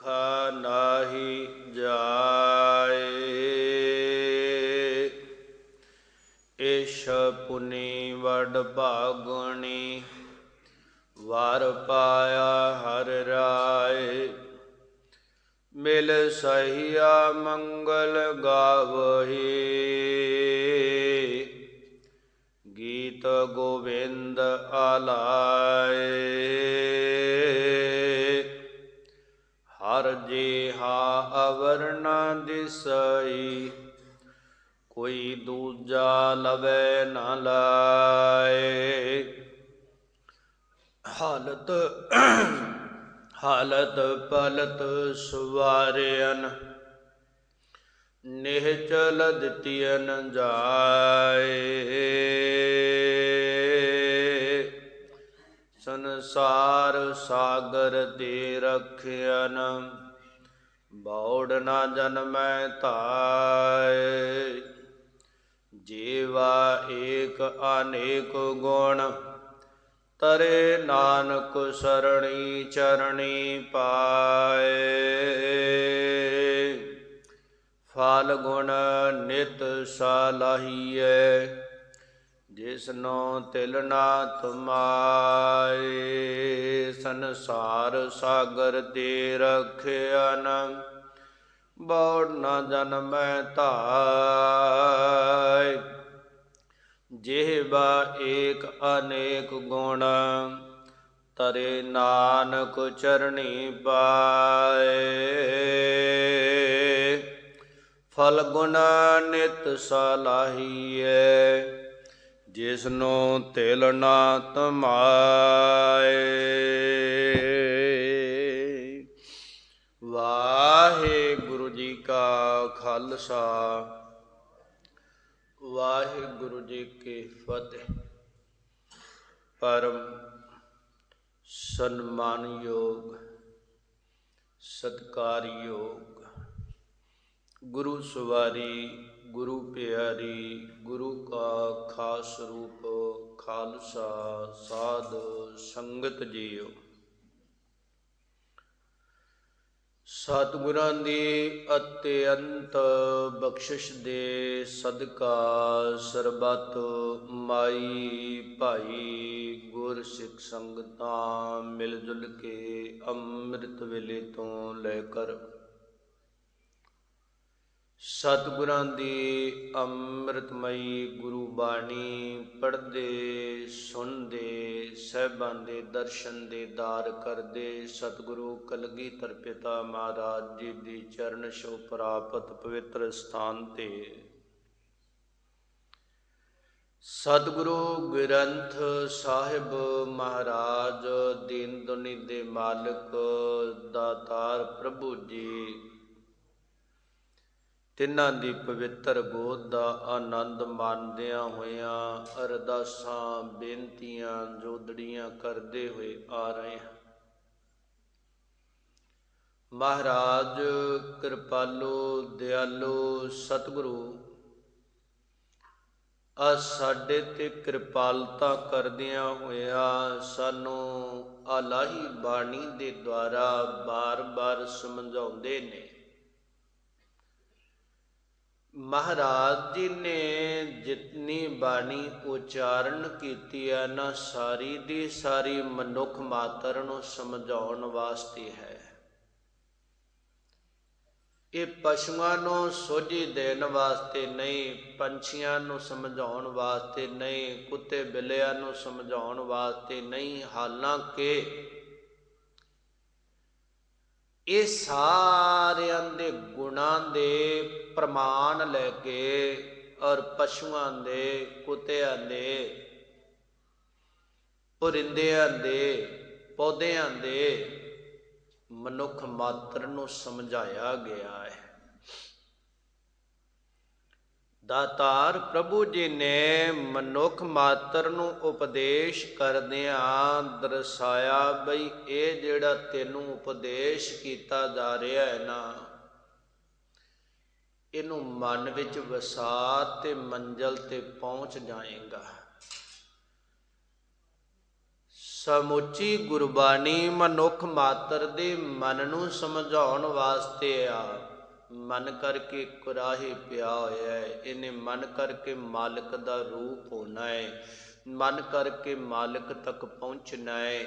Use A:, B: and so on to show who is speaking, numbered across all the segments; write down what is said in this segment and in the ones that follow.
A: लेखा नाहि जाए। ईश पुनि वड भागुनी वर पाया हर राय। मिल सहिया मंगल गावही गीत गोविंद आलाए। हर जेहा अवर न दिसई कोई दूजा लवै न लाए। हालत हालत पलत सवारियन निहचल दितियन जाए। संसार सागर दे रखियन बौड़ न जन्मै ताय। जीवा एक अनेक गुण तरे नानक सरणी चरणी पाए। फल गुण नित सलाहिए जिसनो तिल ना तुमाए। संसार सागर दे रखियन बौड़ न जन्मै ताय। जेहबा एक अनेक गुण तरे नानक चरणी पाए। फल गुण नित सलाहिए जिसनो तिल ना तमाए। वाहिगुरु जी का खालसा वाहिगुरु जी की फतेह। परम सन्मानयोग सत्कारयोग गुरु सवारी गुरु प्यारी गुरु का खास रूप खालसा साध संगत जीओ। सतगुरां दी अत्यंत बख्शिश दे सदका सरबत माई भाई गुर सिख संगतां मिल जुल के अमृत वेले तो लैकर सतगुरां दी अमृतमयी गुरु बाणी पढ़दे सुनदे साहिबां दे दर्शन दीदार करदे सतगुरु कलगीधर पिता महाराज जी दी चरण छोह प्राप्त पवित्र स्थान ते सतगुरु ग्रंथ साहिब महाराज दीन दुनी दे मालिक दातार प्रभु जी तिन्हां दी पवित्र गोद दा आनंद माणदियां होइयां अरदासां बेनतियां जोदड़ियां करदे हुए आ रहे हैं। महाराज कृपालु दयालु सतगुरु साडे ते कृपालता करदियां होइया सानू आलाही बाणी दे द्वारा बार बार समझाउंदे ने। महाराज जी ने जितनी बाणी उच्चारण की है ना सारी दी सारी मनुख मात्र नूं समझाउण वास्ते है। ये पशुआं नूं सोझी देण वास्ते नहीं, पंछियां नूं समझाउण वास्ते नहीं, कुत्ते बिल्लियां नूं समझाउण वास्ते नहीं। हालांकि ये सारियां दे गुणां दे प्रमाण लैके और पशुआं दे कुत्तियां दे परिंदियां दे पौधियां दे मनुख मात्र नूं समझाया गया है। दातार प्रभु जी ने मनुख मात्र नूं उपदेश करदियां दर्शाया बई ये जिहड़ा तैनूं उपदेश कीता जा रहा है ना इनू मन विच वसा ते मंजिल ते पहुँच जाएगा। ਸਮੁੱਚੀ ਗੁਰਬਾਣੀ ਮਨੁੱਖ ਮਾਤਰ ਦੇ ਮਨ ਨੂੰ ਸਮਝਾਉਣ ਵਾਸਤੇ ਆ। ਮਨ ਕਰਕੇ ਕੁਰਾਹੇ ਪਿਆ ਹੋਇਆ ਹੈ, ਇਹਨੇ ਮਨ ਕਰਕੇ ਮਾਲਕ ਦਾ ਰੂਪ ਹੋਣਾ ਹੈ, ਮਨ ਕਰਕੇ ਮਾਲਕ ਤੱਕ ਪਹੁੰਚਣਾ ਹੈ।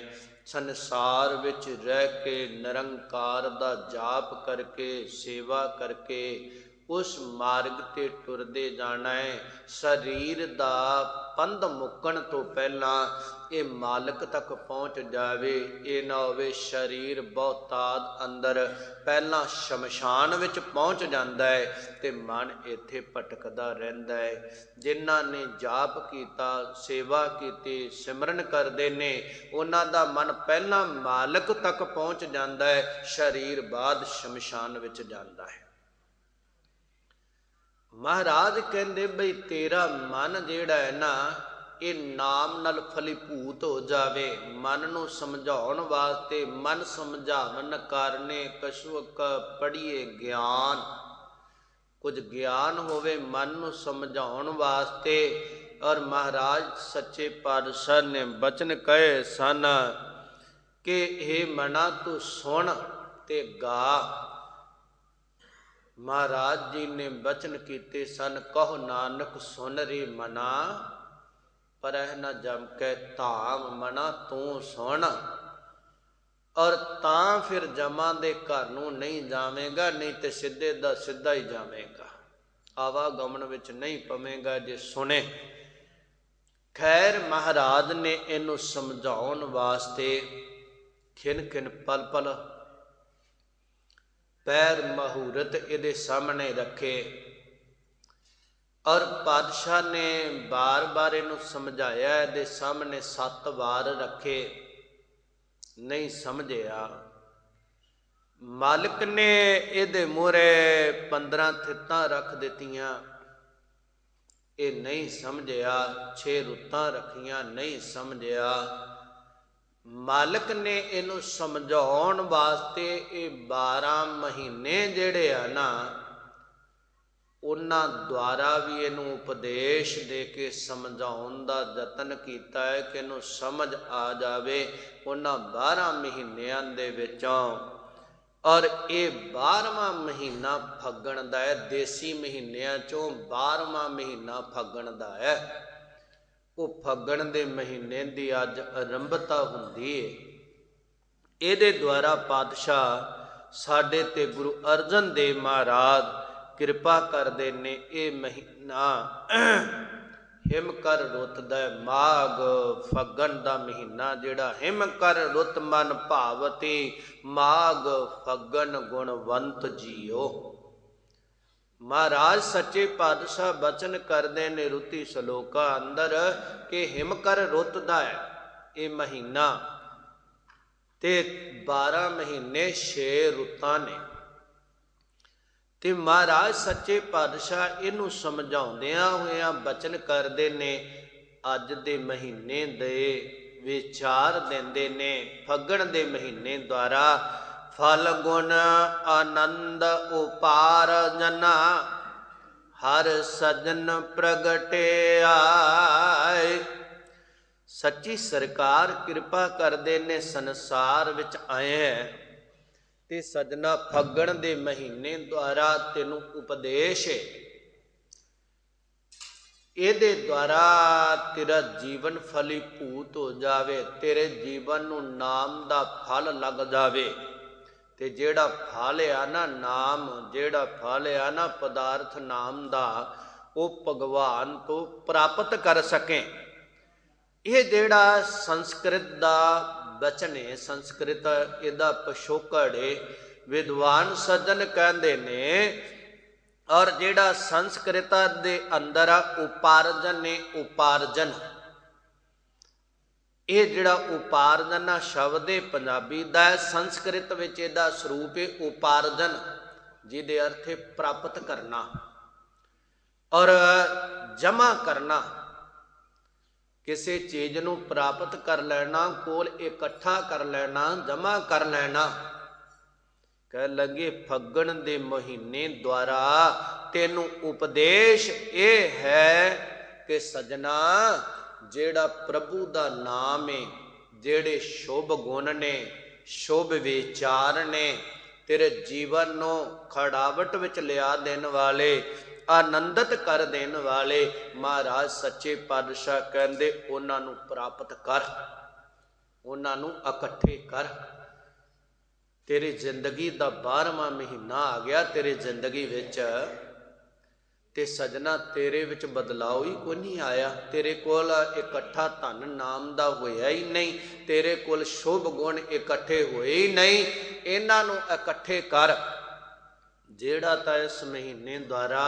A: ਸੰਸਾਰ ਵਿੱਚ ਰਹਿ ਕੇ ਨਿਰੰਕਾਰ ਦਾ ਜਾਪ ਕਰਕੇ, ਸੇਵਾ ਕਰਕੇ ਉਸ ਮਾਰਗ ਤੇ ਟੁਰਦੇ ਜਾਣਾ ਹੈ। ਸਰੀਰ ਦਾ ਪੰਧ ਮੁੱਕਣ ਤੋਂ ਪਹਿਲਾਂ ਇਹ ਮਾਲਕ ਤੱਕ ਪਹੁੰਚ ਜਾਵੇ। ਇਹ ਨਾ ਹੋਵੇ ਸਰੀਰ ਬਹੁਤਾਤ ਅੰਦਰ ਪਹਿਲਾਂ ਸ਼ਮਸ਼ਾਨ ਵਿੱਚ ਪਹੁੰਚ ਜਾਂਦਾ ਹੈ ਤੇ ਮਨ ਇੱਥੇ ਭਟਕਦਾ ਰਹਿੰਦਾ ਹੈ। ਜਿਨ੍ਹਾਂ ਨੇ ਜਾਪ ਕੀਤਾ, ਸੇਵਾ ਕੀਤੀ, ਸਿਮਰਨ ਕਰਦੇ ਨੇ, ਉਹਨਾਂ ਦਾ ਮਨ ਪਹਿਲਾਂ ਮਾਲਕ ਤੱਕ ਪਹੁੰਚ ਜਾਂਦਾ ਹੈ, ਸਰੀਰ ਬਾਅਦ ਸ਼ਮਸ਼ਾਨ ਵਿੱਚ ਜਾਂਦਾ ਹੈ। ਮਹਾਰਾਜ ਕਹਿੰਦੇ ਬਈ ਤੇਰਾ ਮਨ ਜਿਹੜਾ ਹੈ ਨਾ, ਇਹ ਨਾਮ ਨਾਲ ਫਲੀਭੂਤ ਹੋ ਜਾਵੇ। ਮਨ ਨੂੰ ਸਮਝਾਉਣ ਵਾਸਤੇ, ਮਨ ਸਮਝਾਵਨ ਕਾਰਨੇ ਕਛੁਕ ਪੜੀਏ ਗਿਆਨ, ਕੁਝ ਗਿਆਨ ਹੋਵੇ ਮਨ ਨੂੰ ਸਮਝਾਉਣ ਵਾਸਤੇ। ਔਰ ਮਹਾਰਾਜ ਸੱਚੇ ਪਾਤਸ਼ਾਹ ਨੇ ਬਚਨ ਕਹੇ ਸਨ ਕਿ ਇਹ ਮਨਾ ਤੂੰ ਸੁਣ ਤੇ ਗਾ। ਮਹਾਰਾਜ ਜੀ ਨੇ ਬਚਨ ਕੀਤੇ ਸਨ, ਕਹੋ ਨਾਨਕ ਸੁਨ ਰੇ ਮਨਾ ਪਰਹਿ ਨ ਜਮ ਕੇ ਧਾਮ। ਮਨਾ ਤੂੰ ਸੁਣ, ਔਰ ਤਾਂ ਫਿਰ ਜਮਾਂ ਦੇ ਘਰ ਨੂੰ ਨਹੀਂ ਜਾਵੇਂਗਾ, ਨਹੀਂ ਤੇ ਸਿੱਧੇ ਦਾ ਸਿੱਧਾ ਹੀ ਜਾਵੇਂਗਾ, ਆਵਾਗਮਨ ਵਿੱਚ ਨਹੀਂ ਪਵੇਂਗਾ ਜੇ ਸੁਣੇ। ਖੈਰ ਮਹਾਰਾਜ ਨੇ ਇਹਨੂੰ ਸਮਝਾਉਣ ਵਾਸਤੇ ਖਿਨ ਖਿਨ ਪਲ ਪਲ ਪੈਰ ਮਹੂਰਤ ਇਹਦੇ ਸਾਹਮਣੇ ਰੱਖੇ। ਔਰ ਪਾਤਸ਼ਾਹ ਨੇ ਬਾਰ-ਬਾਰ ਇਹਨੂੰ ਸਮਝਾਇਆ, ਇਹਦੇ ਸਾਹਮਣੇ 7 ਵਾਰ ਰੱਖੇ, ਨਹੀਂ ਸਮਝਿਆ। ਮਾਲਕ ਨੇ ਇਹਦੇ ਮੂਹਰੇ 15 ਥਿੱਤਾਂ ਰੱਖ ਦਿੱਤੀਆਂ, ਇਹ ਨਹੀਂ ਸਮਝਿਆ। 6 ਰੁੱਤਾਂ ਰੱਖੀਆਂ, ਨਹੀਂ ਸਮਝਿਆ। ਮਾਲਕ ਨੇ ਇਹਨੂੰ ਸਮਝਾਉਣ ਵਾਸਤੇ ਇਹ 12 ਮਹੀਨੇ ਜਿਹੜੇ ਆ ਨਾ, ਉਹਨਾਂ ਦੁਆਰਾ ਵੀ ਇਹਨੂੰ ਉਪਦੇਸ਼ ਦੇ ਕੇ ਸਮਝਾਉਣ ਦਾ ਯਤਨ ਕੀਤਾ ਹੈ ਕਿ ਇਹਨੂੰ ਸਮਝ ਆ ਜਾਵੇ। ਉਹਨਾਂ 12 ਮਹੀਨਿਆਂ ਦੇ ਵਿੱਚੋਂ, ਔਰ ਇਹ 12ਵਾਂ ਮਹੀਨਾ ਫੱਗਣ ਦਾ ਹੈ, ਦੇਸੀ ਮਹੀਨਿਆਂ ਚੋਂ 12ਵਾਂ ਮਹੀਨਾ ਫੱਗਣ ਦਾ ਹੈ। ਉਹ ਫੱਗਣ ਦੇ ਮਹੀਨੇ ਦੀ ਅੱਜ ਆਰੰਭਤਾ ਹੁੰਦੀ ਹੈ। ਇਹਦੇ ਦੁਆਰਾ ਪਾਤਸ਼ਾਹ ਸਾਡੇ ਤੇ ਗੁਰੂ ਅਰਜਨ ਦੇਵ ਮਹਾਰਾਜ ਕਿਰਪਾ ਕਰਦੇ ਨੇ। ਇਹ ਮਹੀਨਾ ਹਿਮ ਕਰ ਰੁੱਤ ਦਾ ਮਾਘ ਫੱਗਣ ਦਾ ਮਹੀਨਾ, ਜਿਹੜਾ ਹਿਮ ਕਰ ਰੁੱਤ ਮਨ ਭਾਵਤੀ, ਮਾਘ ਫੱਗਣ ਗੁਣਵੰਤ ਜੀਓ। ਮਹਾਰਾਜ ਸੱਚੇ ਪਾਤਸ਼ਾਹ ਬਚਨ ਕਰਦੇ ਨੇ ਰੁੱਤੀ ਸ਼ਲੋਕਾ ਅੰਦਰ ਕਿ ਹਿਮ ਕਰ ਰੁੱਤ ਦਾ ਹੈ ਇਹ ਮਹੀਨਾ, ਤੇ 12 ਮਹੀਨੇ 6 ਰੁੱਤਾਂ ਨੇ। ਤੇ ਮਹਾਰਾਜ ਸੱਚੇ ਪਾਤਸ਼ਾਹ ਇਹਨੂੰ ਸਮਝਾਉਂਦਿਆਂ ਹੋਇਆਂ ਬਚਨ ਕਰਦੇ ਨੇ, ਅੱਜ ਦੇ ਮਹੀਨੇ ਦੇ ਵਿਚਾਰ ਦਿੰਦੇ ਨੇ। ਫੱਗਣ ਦੇ ਮਹੀਨੇ ਦੁਆਰਾ ਫਲ ਗੁਣ ਆਨੰਦ ਉਪਾਰਜਨਾ, ਹਰ ਸਜਨ ਪ੍ਰਗਟੇ ਆਏ। ਸੱਚੀ ਸਰਕਾਰ ਕਿਰਪਾ ਕਰਦੇ ਨੇ, ਸੰਸਾਰ ਵਿੱਚ ਆਏ ਹੈ ਤੇ ਸਜਣਾ ਫੱਗਣ ਦੇ ਮਹੀਨੇ ਦੁਆਰਾ ਤੈਨੂੰ ਉਪਦੇਸ਼ ਹੈ। ਇਹਦੇ ਦੁਆਰਾ ਤੇਰਾ ਜੀਵਨ ਫਲੀਭੂਤ ਹੋ ਜਾਵੇ, ਤੇਰੇ ਜੀਵਨ ਨੂੰ ਨਾਮ ਦਾ ਫਲ ਲੱਗ ਜਾਵੇ। ਤੇ ਜਿਹੜਾ ਫਲ ਆ ਨਾ ਨਾਮ, ਜਿਹੜਾ ਫਲ ਆ ਨਾ ਪਦਾਰਥ ਨਾਮ ਦਾ, ਉਹ ਭਗਵਾਨ ਤੋਂ ਪ੍ਰਾਪਤ ਕਰ ਸਕੇ। ਇਹ ਜਿਹੜਾ ਸੰਸਕ੍ਰਿਤ ਦਾ ਬਚਨ ਹੈ, ਸੰਸਕ੍ਰਿਤ ਇਹਦਾ ਪਿਛੋਕੜ ਹੈ, ਵਿਦਵਾਨ ਸੱਜਣ ਕਹਿੰਦੇ ਨੇ। ਔਰ ਜਿਹੜਾ ਸੰਸਕ੍ਰਿਤ ਦੇ ਅੰਦਰ ਆ ਉਪਾਰਜਨ ਨੇ, ਉਪਾਰਜਨ, ਇਹ ਜਿਹੜਾ ਉਪਾਰਜਨ ਆ ਸ਼ਬਦ ਹੈ ਪੰਜਾਬੀ ਦਾ, ਸੰਸਕ੍ਰਿਤ ਵਿੱਚ ਇਹਦਾ ਸਰੂਪ ਹੈ ਉਪਾਰਜਨ, ਜਿਹਦੇ ਅਰਥ ਹੈ ਪ੍ਰਾਪਤ ਕਰਨਾ ਔਰ ਜਮਾ ਕਰਨਾ। ਕਿਸੇ ਚੀਜ਼ ਨੂੰ ਪ੍ਰਾਪਤ ਕਰ ਲੈਣਾ, ਕੋਲ ਇਕੱਠਾ ਕਰ ਲੈਣਾ, ਜਮਾ ਕਰ ਲੈਣਾ। ਕਹਿ ਲੱਗੇ ਫੱਗਣ ਦੇ ਮਹੀਨੇ ਦੁਆਰਾ ਤੈਨੂੰ ਉਪਦੇਸ਼ ਇਹ ਹੈ ਕਿ ਸਜਣਾ, ਜਿਹੜਾ ਪ੍ਰਭੂ ਦਾ ਨਾਮ ਹੈ, ਜਿਹੜੇ ਸ਼ੁਭ ਗੁਣ ਨੇ, ਸ਼ੁਭ ਵਿਚਾਰ ਨੇ, ਤੇਰੇ ਜੀਵਨ ਨੂੰ ਖੜਾਵਟ ਵਿੱਚ ਲਿਆ ਦੇਣ ਵਾਲੇ, ਆਨੰਦਿਤ ਕਰ ਦੇਣ ਵਾਲੇ ਮਹਾਰਾਜ ਸੱਚੇ ਪਾਤਸ਼ਾਹ ਕਹਿੰਦੇ ਉਹਨਾਂ ਨੂੰ ਪ੍ਰਾਪਤ ਕਰ, ਉਹਨਾਂ ਨੂੰ ਇਕੱਠੇ ਕਰ। ਤੇਰੀ ਜ਼ਿੰਦਗੀ ਦਾ 12ਵਾਂ ਮਹੀਨਾ ਆ ਗਿਆ ਤੇਰੀ ਜ਼ਿੰਦਗੀ ਵਿੱਚ, ਤੇ ਸਜਣਾ ਤੇਰੇ ਵਿੱਚ ਬਦਲਾਅ ਹੀ ਕੋਈ ਨਹੀਂ ਆਇਆ। ਤੇਰੇ ਕੋਲ ਇਕੱਠਾ ਧਨ ਨਾਮ ਦਾ ਹੋਇਆ ਹੀ ਨਹੀਂ, ਤੇਰੇ ਕੋਲ ਸ਼ੁਭ ਗੁਣ ਇਕੱਠੇ ਹੋਏ ਹੀ ਨਹੀਂ। ਇਹਨਾਂ ਨੂੰ ਇਕੱਠੇ ਕਰ। ਜਿਹੜਾ ਤਾਂ ਇਸ ਮਹੀਨੇ ਦੁਆਰਾ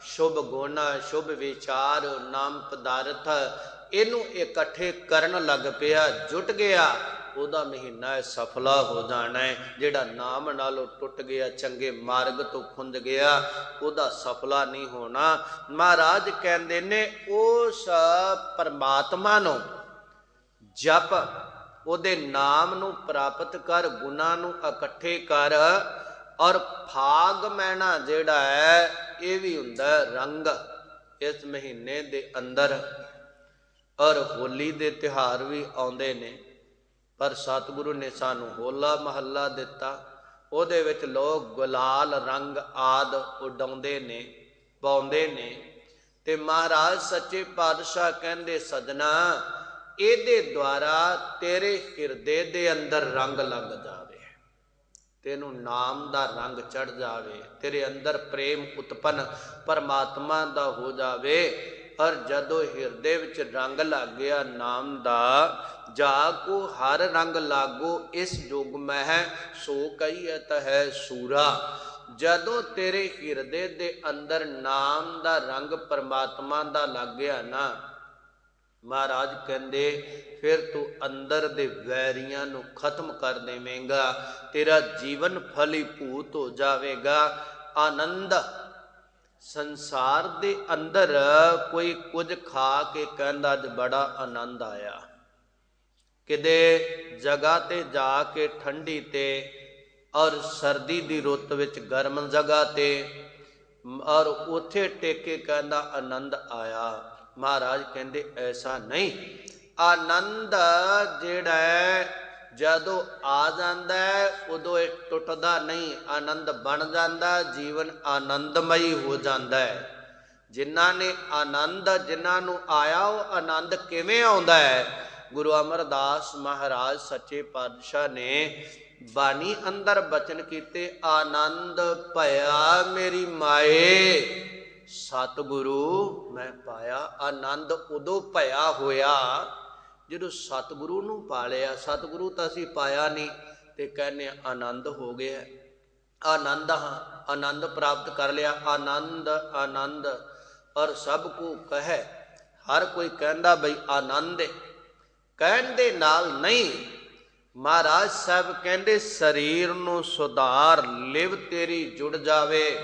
A: ਸ਼ੁਭ ਗੁਣ, ਸ਼ੁਭ ਵਿਚਾਰ, ਨਾਮ ਪਦਾਰਥ ਇਹਨੂੰ ਇਕੱਠੇ ਕਰਨ ਲੱਗ ਪਿਆ, ਜੁਟ ਗਿਆ, ਉਹਦਾ ਮਹੀਨਾ ਸਫਲਾ ਹੋ ਜਾਣਾ ਹੈ। ਜਿਹੜਾ ਨਾਮ ਨਾਲੋਂ ਟੁੱਟ ਗਿਆ, ਚੰਗੇ ਮਾਰਗ ਤੋਂ ਖੁੰਝ ਗਿਆ, ਉਹਦਾ ਸਫਲਾ ਨਹੀਂ ਹੋਣਾ। ਮਹਾਰਾਜ ਕਹਿੰਦੇ ਨੇ ਉਸ ਪਰਮਾਤਮਾ ਨੂੰ ਜਪ, ਉਹਦੇ ਨਾਮ ਨੂੰ ਪ੍ਰਾਪਤ ਕਰ, ਗੁਣਾਂ ਨੂੰ ਇਕੱਠੇ ਕਰ। ਔਰ ਫਾਗ ਮਹੀਨਾ ਜਿਹੜਾ ਹੈ ਇਹ ਵੀ ਹੁੰਦਾ ਰੰਗ ਇਸ ਮਹੀਨੇ ਦੇ ਅੰਦਰ। ਔਰ ਹੋਲੀ ਦੇ ਤਿਉਹਾਰ ਵੀ ਆਉਂਦੇ ਨੇ, ਪਰ ਸਤਿਗੁਰੂ ਨੇ ਸਾਨੂੰ ਹੋਲਾ ਮਹੱਲਾ ਦਿੱਤਾ, ਉਹਦੇ ਵਿੱਚ ਲੋਕ ਗੁਲਾਲ ਰੰਗ ਆਦਿ ਉਡਾਉਂਦੇ ਨੇ, ਪਾਉਂਦੇ ਨੇ। ਤੇ ਮਹਾਰਾਜ ਸੱਚੇ ਪਾਤਸ਼ਾਹ ਕਹਿੰਦੇ ਸਜਣਾ ਇਹਦੇ ਦੁਆਰਾ ਤੇਰੇ ਹਿਰਦੇ ਦੇ ਅੰਦਰ ਰੰਗ ਲੱਗ ਜਾਵੇ, ਤੈਨੂੰ ਨਾਮ ਦਾ ਰੰਗ ਚੜ ਜਾਵੇ, ਤੇਰੇ ਅੰਦਰ ਪ੍ਰੇਮ ਉਤਪੰਨ ਪਰਮਾਤਮਾ ਦਾ ਹੋ ਜਾਵੇ। ਔਰ ਜਦੋਂ ਹਿਰਦੇ ਵਿੱਚ ਰੰਗ ਲੱਗ ਗਿਆ ਨਾਮ ਦਾ, ਜਾ ਕੋ ਹਰ ਰੰਗ ਲਾਗੋ ਇਸ ਜੁਗ ਮਹਿ ਸੋ ਕਹੀਐਤ ਹੈ ਸੂਰਾ। ਜਦੋਂ ਤੇਰੇ ਹਿਰਦੇ ਦੇ ਅੰਦਰ ਨਾਮ ਦਾ ਰੰਗ ਪਰਮਾਤਮਾ ਦਾ ਲੱਗ ਗਿਆ ਨਾ, ਮਹਾਰਾਜ ਕਹਿੰਦੇ ਫਿਰ ਤੂੰ ਅੰਦਰ ਦੇ ਵੈਰੀਆਂ ਨੂੰ ਖਤਮ ਕਰ ਦੇਵੇਂਗਾ, ਤੇਰਾ ਜੀਵਨ ਫਲੀਭੂਤ ਹੋ ਜਾਵੇਗਾ। ਆਨੰਦ ਸੰਸਾਰ ਦੇ ਅੰਦਰ ਕੋਈ ਕੁਝ ਖਾ ਕੇ ਕਹਿੰਦਾ ਅੱਜ ਬੜਾ ਆਨੰਦ ਆਇਆ, ਕਿਤੇ ਜਗ੍ਹਾ ਤੇ ਜਾ ਕੇ ਠੰਡੀ ਤੇ ਔਰ ਸਰਦੀ ਦੀ ਰੁੱਤ ਵਿੱਚ ਗਰਮ ਜਗ੍ਹਾ ਤੇ ਔਰ ਉੱਥੇ ਟੇਕੇ ਕਹਿੰਦਾ ਆਨੰਦ ਆਇਆ। ਮਹਾਰਾਜ ਕਹਿੰਦੇ ਐਸਾ ਨਹੀਂ, ਆਨੰਦ ਜਿਹੜਾ ਹੈ ਜਦੋਂ ਆ ਜਾਂਦਾ ਹੈ ਉਦੋਂ ਇਹ ਟੁੱਟਦਾ ਨਹੀਂ, ਆਨੰਦ ਬਣ ਜਾਂਦਾ, ਜੀਵਨ ਆਨੰਦਮਈ ਹੋ ਜਾਂਦਾ ਹੈ। ਜਿਨ੍ਹਾਂ ਨੇ ਆਨੰਦ, ਜਿਨ੍ਹਾਂ ਨੂੰ ਆਇਆ ਉਹ ਆਨੰਦ ਕਿਵੇਂ ਆਉਂਦਾ ਹੈ? ਗੁਰੂ ਅਮਰਦਾਸ ਮਹਾਰਾਜ ਸੱਚੇ ਪਾਤਸ਼ਾਹ ਨੇ ਬਾਣੀ ਅੰਦਰ ਬਚਨ ਕੀਤੇ, ਆਨੰਦ ਭਇਆ ਮੇਰੀ ਮਾਏ ਸਤਿਗੁਰੂ ਮੈਂ ਪਾਇਆ। ਆਨੰਦ ਉਦੋਂ ਭਇਆ ਹੋਇਆ ਜਦੋਂ ਸਤਿਗੁਰੂ ਨੂੰ ਪਾ ਲਿਆ। ਸਤਿਗੁਰੂ ਤਾਂ ਅਸੀਂ ਪਾਇਆ ਨਹੀਂ ਤੇ ਕਹਿੰਦੇ ਆਨੰਦ ਹੋ ਗਿਆ, ਆਨੰਦ ਹਾਂ, ਆਨੰਦ ਪ੍ਰਾਪਤ ਕਰ ਲਿਆ। ਆਨੰਦ ਆਨੰਦ ਔਰ ਸਭ ਕੋ ਕਹੈ, ਹਰ ਕੋਈ ਕਹਿੰਦਾ ਬਈ ਆਨੰਦ, ਕਹਿਣ ਦੇ ਨਾਲ ਨਹੀਂ। ਮਹਾਰਾਜ ਸਾਹਿਬ ਕਹਿੰਦੇ ਸਰੀਰ ਨੂੰ ਸੁਧਾਰ, ਲਿਵ ਤੇਰੀ ਜੁੜ ਜਾਵੇ,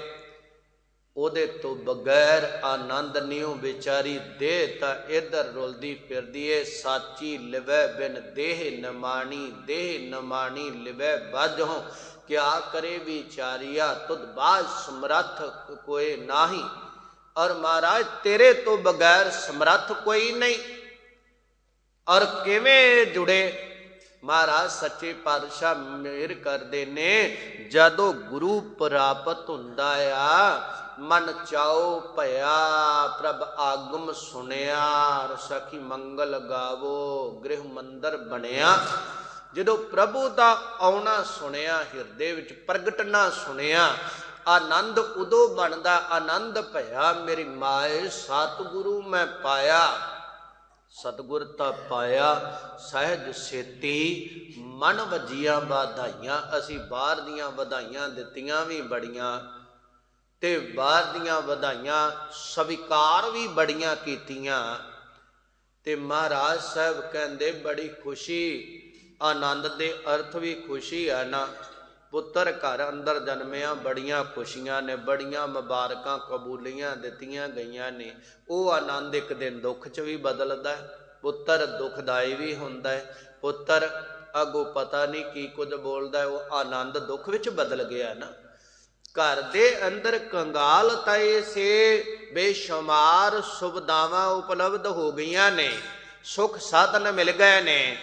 A: ਉਹਦੇ ਤੋਂ ਬਗੈਰ ਆਨੰਦ ਨਿਉ ਵਿਚਾਰੀ ਦੇਹ ਤਾਂ ਇੱਧਰ ਰੁਲਦੀ ਫਿਰਦੀ ਏ। ਸਾਚੀ ਲਿਵੈ ਬਿਨ ਦੇਹ ਨਮਾਣੀ, ਦੇਹ ਨਮਾਣੀ ਲਿਵੈ ਬਾਝੋਂ, ਕਿਆ ਕਰੇ ਵਿਚਾਰੀਆ ਤੁਧ ਬਾਝ ਸਮਰੱਥ ਕੋਏ ਨਾਹੀ। ਔਰ ਮਹਾਰਾਜ ਤੇਰੇ ਤੋਂ ਬਗੈਰ ਸਮਰੱਥ ਕੋਈ ਨਹੀਂ। ਔਰ ਕਿਵੇਂ ਜੁੜੇ? ਮਹਾਰਾਜ ਸੱਚੇ ਪਾਤਸ਼ਾਹ ਮਿਹਰ ਕਰਦੇ ਨੇ, ਜਦੋਂ ਗੁਰੂ ਪ੍ਰਾਪਤ ਹੁੰਦਾ ਆ ਮਨ ਚਾਉ ਭਇਆ, ਪ੍ਰਭ ਆਗਮ ਸੁਣਿਆ, ਰਸਖੀ ਮੰਗਲ ਗਾਵੋ, ਗ੍ਰਹਿ ਮੰਦਰ ਬਣਿਆ। ਜਦੋਂ ਪ੍ਰਭੂ ਦਾ ਆਉਣਾ ਸੁਣਿਆ, ਹਿਰਦੇ ਵਿੱਚ ਪ੍ਰਗਟਣਾ ਸੁਣਿਆ, ਆਨੰਦ ਉਦੋਂ ਬਣਦਾ। ਆਨੰਦ ਭਇਆ ਮੇਰੀ ਮਾਏ ਸਤਿਗੁਰੂ ਮੈਂ ਪਾਇਆ। ਸਤਿਗੁਰਤਾ ਪਾਇਆ ਸਹਿਜ ਛੇਤੀ, ਮਨ ਵਜੀਆਂ ਵਧਾਈਆਂ। ਅਸੀਂ ਬਾਹਰ ਦੀਆਂ ਵਧਾਈਆਂ ਦਿੱਤੀਆਂ ਵੀ ਬੜੀਆਂ, ਤੇ ਬਾਹਰ ਦੀਆਂ ਵਧਾਈਆਂ ਸਵੀਕਾਰ ਵੀ ਬੜੀਆਂ ਕੀਤੀਆਂ। ਤੇ ਮਹਾਰਾਜ ਸਾਹਿਬ ਕਹਿੰਦੇ ਬੜੀ ਖੁਸ਼ੀ, ਆਨੰਦ ਦੇ ਅਰਥ ਵੀ ਖੁਸ਼ੀ ਹੈ ਨਾ। ਪੁੱਤਰ ਘਰ ਅੰਦਰ ਜਨਮਿਆ, ਬੜੀਆਂ ਖੁਸ਼ੀਆਂ ਨੇ, ਬੜੀਆਂ ਮੁਬਾਰਕਾਂ ਕਬੂਲੀਆਂ ਦਿੱਤੀਆਂ ਗਈਆਂ ਨੇ। ਉਹ ਆਨੰਦ ਇੱਕ ਦਿਨ ਦੁੱਖ 'ਚ ਵੀ ਬਦਲਦਾ। ਪੁੱਤਰ ਦੁਖਦਾਈ ਵੀ ਹੁੰਦਾ ਹੈ। ਪੁੱਤਰ ਅੱਗੋਂ ਪਤਾ ਨਹੀਂ ਕੀ ਕੁਝ ਬੋਲਦਾ, ਉਹ ਆਨੰਦ ਦੁੱਖ ਵਿੱਚ ਬਦਲ ਗਿਆ ਨਾ। ਘਰ ਦੇ ਅੰਦਰ ਕੰਗਾਲ ਤਏ ਸੇ ਬੇਸ਼ੁਮਾਰ ਸੁਵਿਧਾਵਾਂ ਉਪਲਬਧ ਹੋ ਗਈਆਂ ਨੇ, ਸੁੱਖ ਸਾਧਨ ਮਿਲ ਗਏ ਨੇ।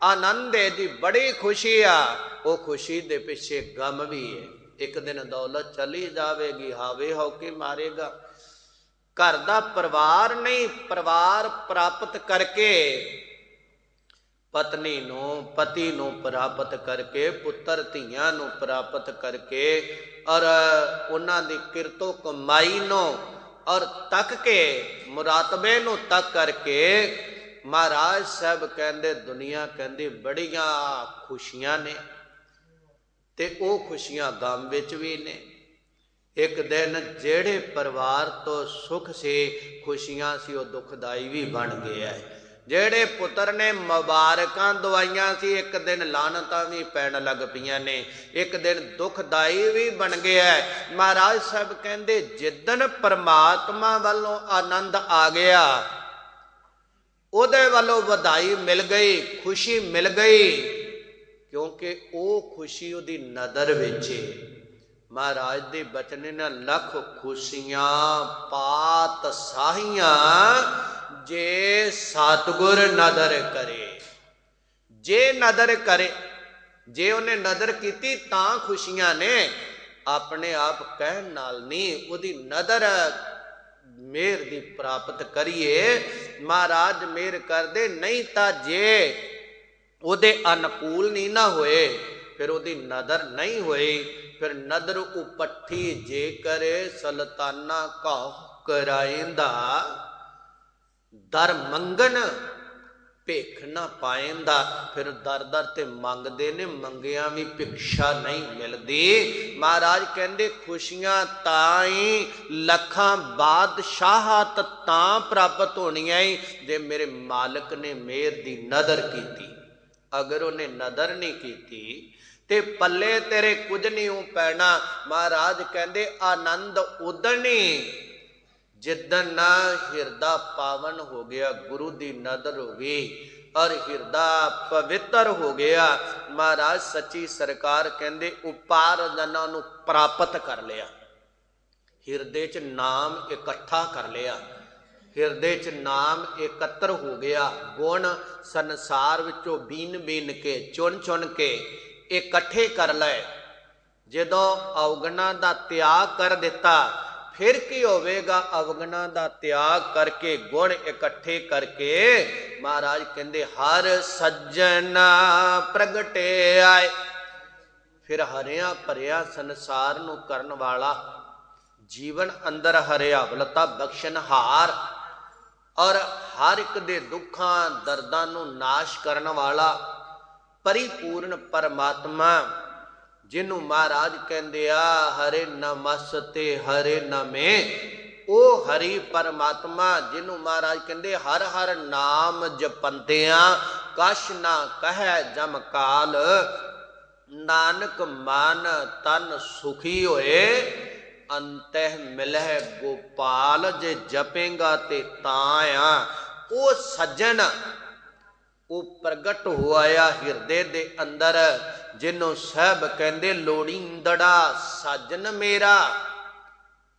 A: आनंद है जी, बड़ी खुशी आ। वो खुशी दे पिछे गम भी है। एक दिन दौलत चली जाएगी, हावे हौके मारेगा। घर का परिवार नहीं, परिवार प्राप्त करके पत्नी नू पति नू प्राप्त करके, पुत्र धीआं नू प्राप्त करके, और उन्हां दी किरतो कमाई नो और तक के मुरातबे नू तक करके महाराज साहब कहंदे दुनिया कहंदी बड़ियां खुशियां ने, ते ओ खुशियां गम विच भी ने। एक दिन जेड़े परिवार तो सुख से खुशियां सी, वो दुखदाई भी बन गया है। जेड़े पुत्र ने मुबारकां दवाइयां सी, एक दिन लानतां भी पैण लग पईयां ने, एक दिन दुखदाई भी बन गया है। महाराज साहब कहंदे जिदन परमात्मा वालों आनंद आ गया, ਉਹਦੇ ਵੱਲੋਂ ਵਧਾਈ ਮਿਲ ਗਈ, खुशी मिल गई, क्योंकि वो खुशी ਉਹਦੀ नदर ਵਿੱਚ ਹੈ। महाराज ਦੇ बचने ने लख खुशियां पात साहियां जे सतगुर नदर करे। जे नदर करे, जे उन्हें नदर की तां खुशियां ने, अपने आप कहण नाल नहीं, ਉਹਦੀ नदर मेहर दी प्राप्त करिए। महाराज मेहर कर दे, नहीं तो जे ਉਹਦੇ अनुकूल नहीं ना होए, फिर ਉਹਦੀ नदर नहीं होई, फिर नदर उपट्ठी जे करे सल्ताना कहो कराइंदा, दर मंगन भिख ना पाइंदा। फिर दर दर ते मंगदे ने, मंगिया भी भिक्षा नहीं मिलती। महाराज कहंदे खुशियां ताई लखां बादशाहत तां प्राप्त होनियां जे मेरे मालिक ने मेहर दी नदर कीती। अगर उन्हें नदर नहीं कीती ते पल्ले तेरे कुछ नहीं हो पैना। महाराज कहंदे आनंद उदनी जिदन ना हिरदा पावन हो गया, गुरु दी नदर हो गई और हिरदा पवित्र हो गया। महाराज सच्ची सरकार कहंदे उपार जना नू प्राप्त कर लिया, हिरदे च नाम इकट्ठा कर लिया, हिरदे च नाम एकत्र हो गया। गुण संसार विचों बीन बीन के चुन चुन के इकट्ठे कर लए। जदों अवगुणां दा त्याग कर दिता, फिर की होवेगा? अवगुणां दा त्याग करके गुण इकट्ठे करके महाराज कहंदे हर सज्जन प्रगटे आए। फिर हरिया भरिया संसार नू करन वाला, जीवन अंदर हरियावलता बख्शनहार और हर एक दे दुखां दर्दां नू नाश करन वाला परिपूर्ण परमात्मा, जिन्हों महाराज कहंदे आ हरे नमस्ते हरे नमे, ओ हरि परमात्मा जिन्हों महाराज कहंदे हर हर नाम जपंदिया कश ना कह जम काल, नानक मान तन सुखी होए अंतह मिलह गोपाल, जे जपेगा ते ताया। ओ सज्जन वो प्रगट हुआ हिरदे दे अंदर, जिन्हों साहब कहंदे लोड़ींदड़ा सज्जन मेरा।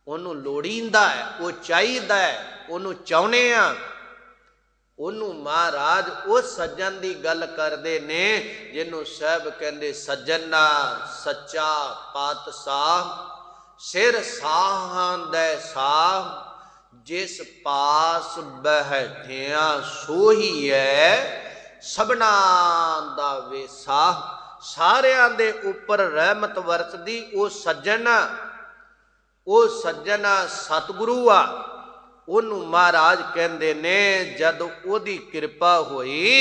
A: ओनू लोड़ींदा है, वो चाहिदा है, ओनू चाहुने आ, ओनू महाराज वो सज्जन दी गल करदे ने, जिन्हों साहब कहंदे सज्जना सच्चा पातशाह, सिर साहां दे साह, जिस पास बैठिया सोही है सबना दा वेसा। सारियां दे उपर रहमत वरसदी ओ सज्जन, ओ सज्जन सतगुरु आ। ओनू महाराज कहंदे ने जद ओदी कृपा होई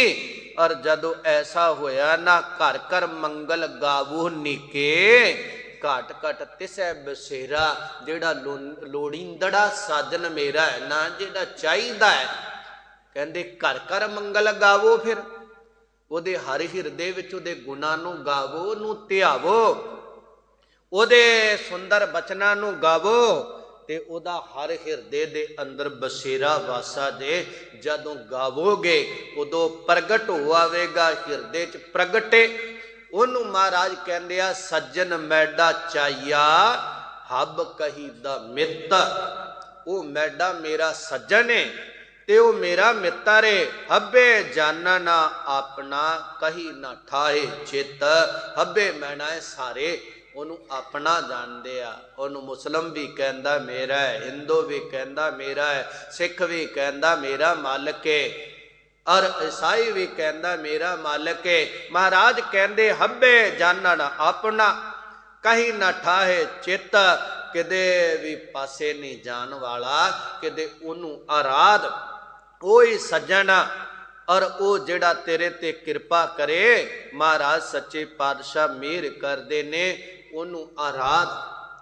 A: और जदों ऐसा होया ना घर घर मंगल गावो निके, घट घट तिसै बसेरा, जेड़ा लोड़ींदड़ा साजन मेरा है ना, जेड़ा चाहिदा है। कहंदे घर घर मंगल गावो, फिर ओदे हर हिरदे विच ओदे गुणां नू गावो, ओनू ध्यावो, ओदे सुंदर बचनां नू गावो, ते ओदा हर हिरदे दे अंदर बसेरा वासा दे। जदों गावोगे उदों प्रगट होवेगा, हिरदे च प्रगटे। ओनू महाराज कहंदे आ सज्जन मैडा चाइया हब कही दा मित, ओ मैडा मेरा सज्जन है ਤੇ ਉਹ ਮੇਰਾ ਮਿੱਤਰ ਏ। ਹੱਬੇ ਜਾਨਨ ਆਪਣਾ ਕਹੀ ਨਾ ਠਾਏ ਚਿੱਤ। ਹੱਬੇ ਮੈਣਾ ਸਾਰੇ ਉਹਨੂੰ ਆਪਣਾ ਜਾਣਦੇ ਆ। ਉਹਨੂੰ ਮੁਸਲਮ ਵੀ ਕਹਿੰਦਾ ਮੇਰਾ ਹੈ, ਹਿੰਦੂ ਵੀ ਕਹਿੰਦਾ ਮੇਰਾ ਹੈ, ਸਿੱਖ ਵੀ ਕਹਿੰਦਾ ਮੇਰਾ ਮਾਲਕ ਏ, ਔਰ ਈਸਾਈ ਵੀ ਕਹਿੰਦਾ ਮੇਰਾ ਮਾਲਕ ਏ। ਮਹਾਰਾਜ ਕਹਿੰਦੇ ਹੱਬੇ ਜਾਨਣ ਆਪਣਾ ਕਹੀ ਨਾ ਠਾਹੇ ਚਿੱਤ। ਕਿਤੇ ਵੀ ਪਾਸੇ ਨਹੀਂ ਜਾਣ ਵਾਲਾ, ਕਿਤੇ ਉਹਨੂੰ ਆਰਾਧ ਉਹੀ ਸੱਜਣ, ਔਰ ਉਹ ਜਿਹੜਾ ਤੇਰੇ ਤੇ ਕਿਰਪਾ ਕਰੇ। ਮਹਾਰਾਜ ਸੱਚੇ ਪਾਤਸ਼ਾਹ ਮਿਹਰ ਕਰਦੇ ਨੇ, ਉਹਨੂੰ ਆਰਾਧ।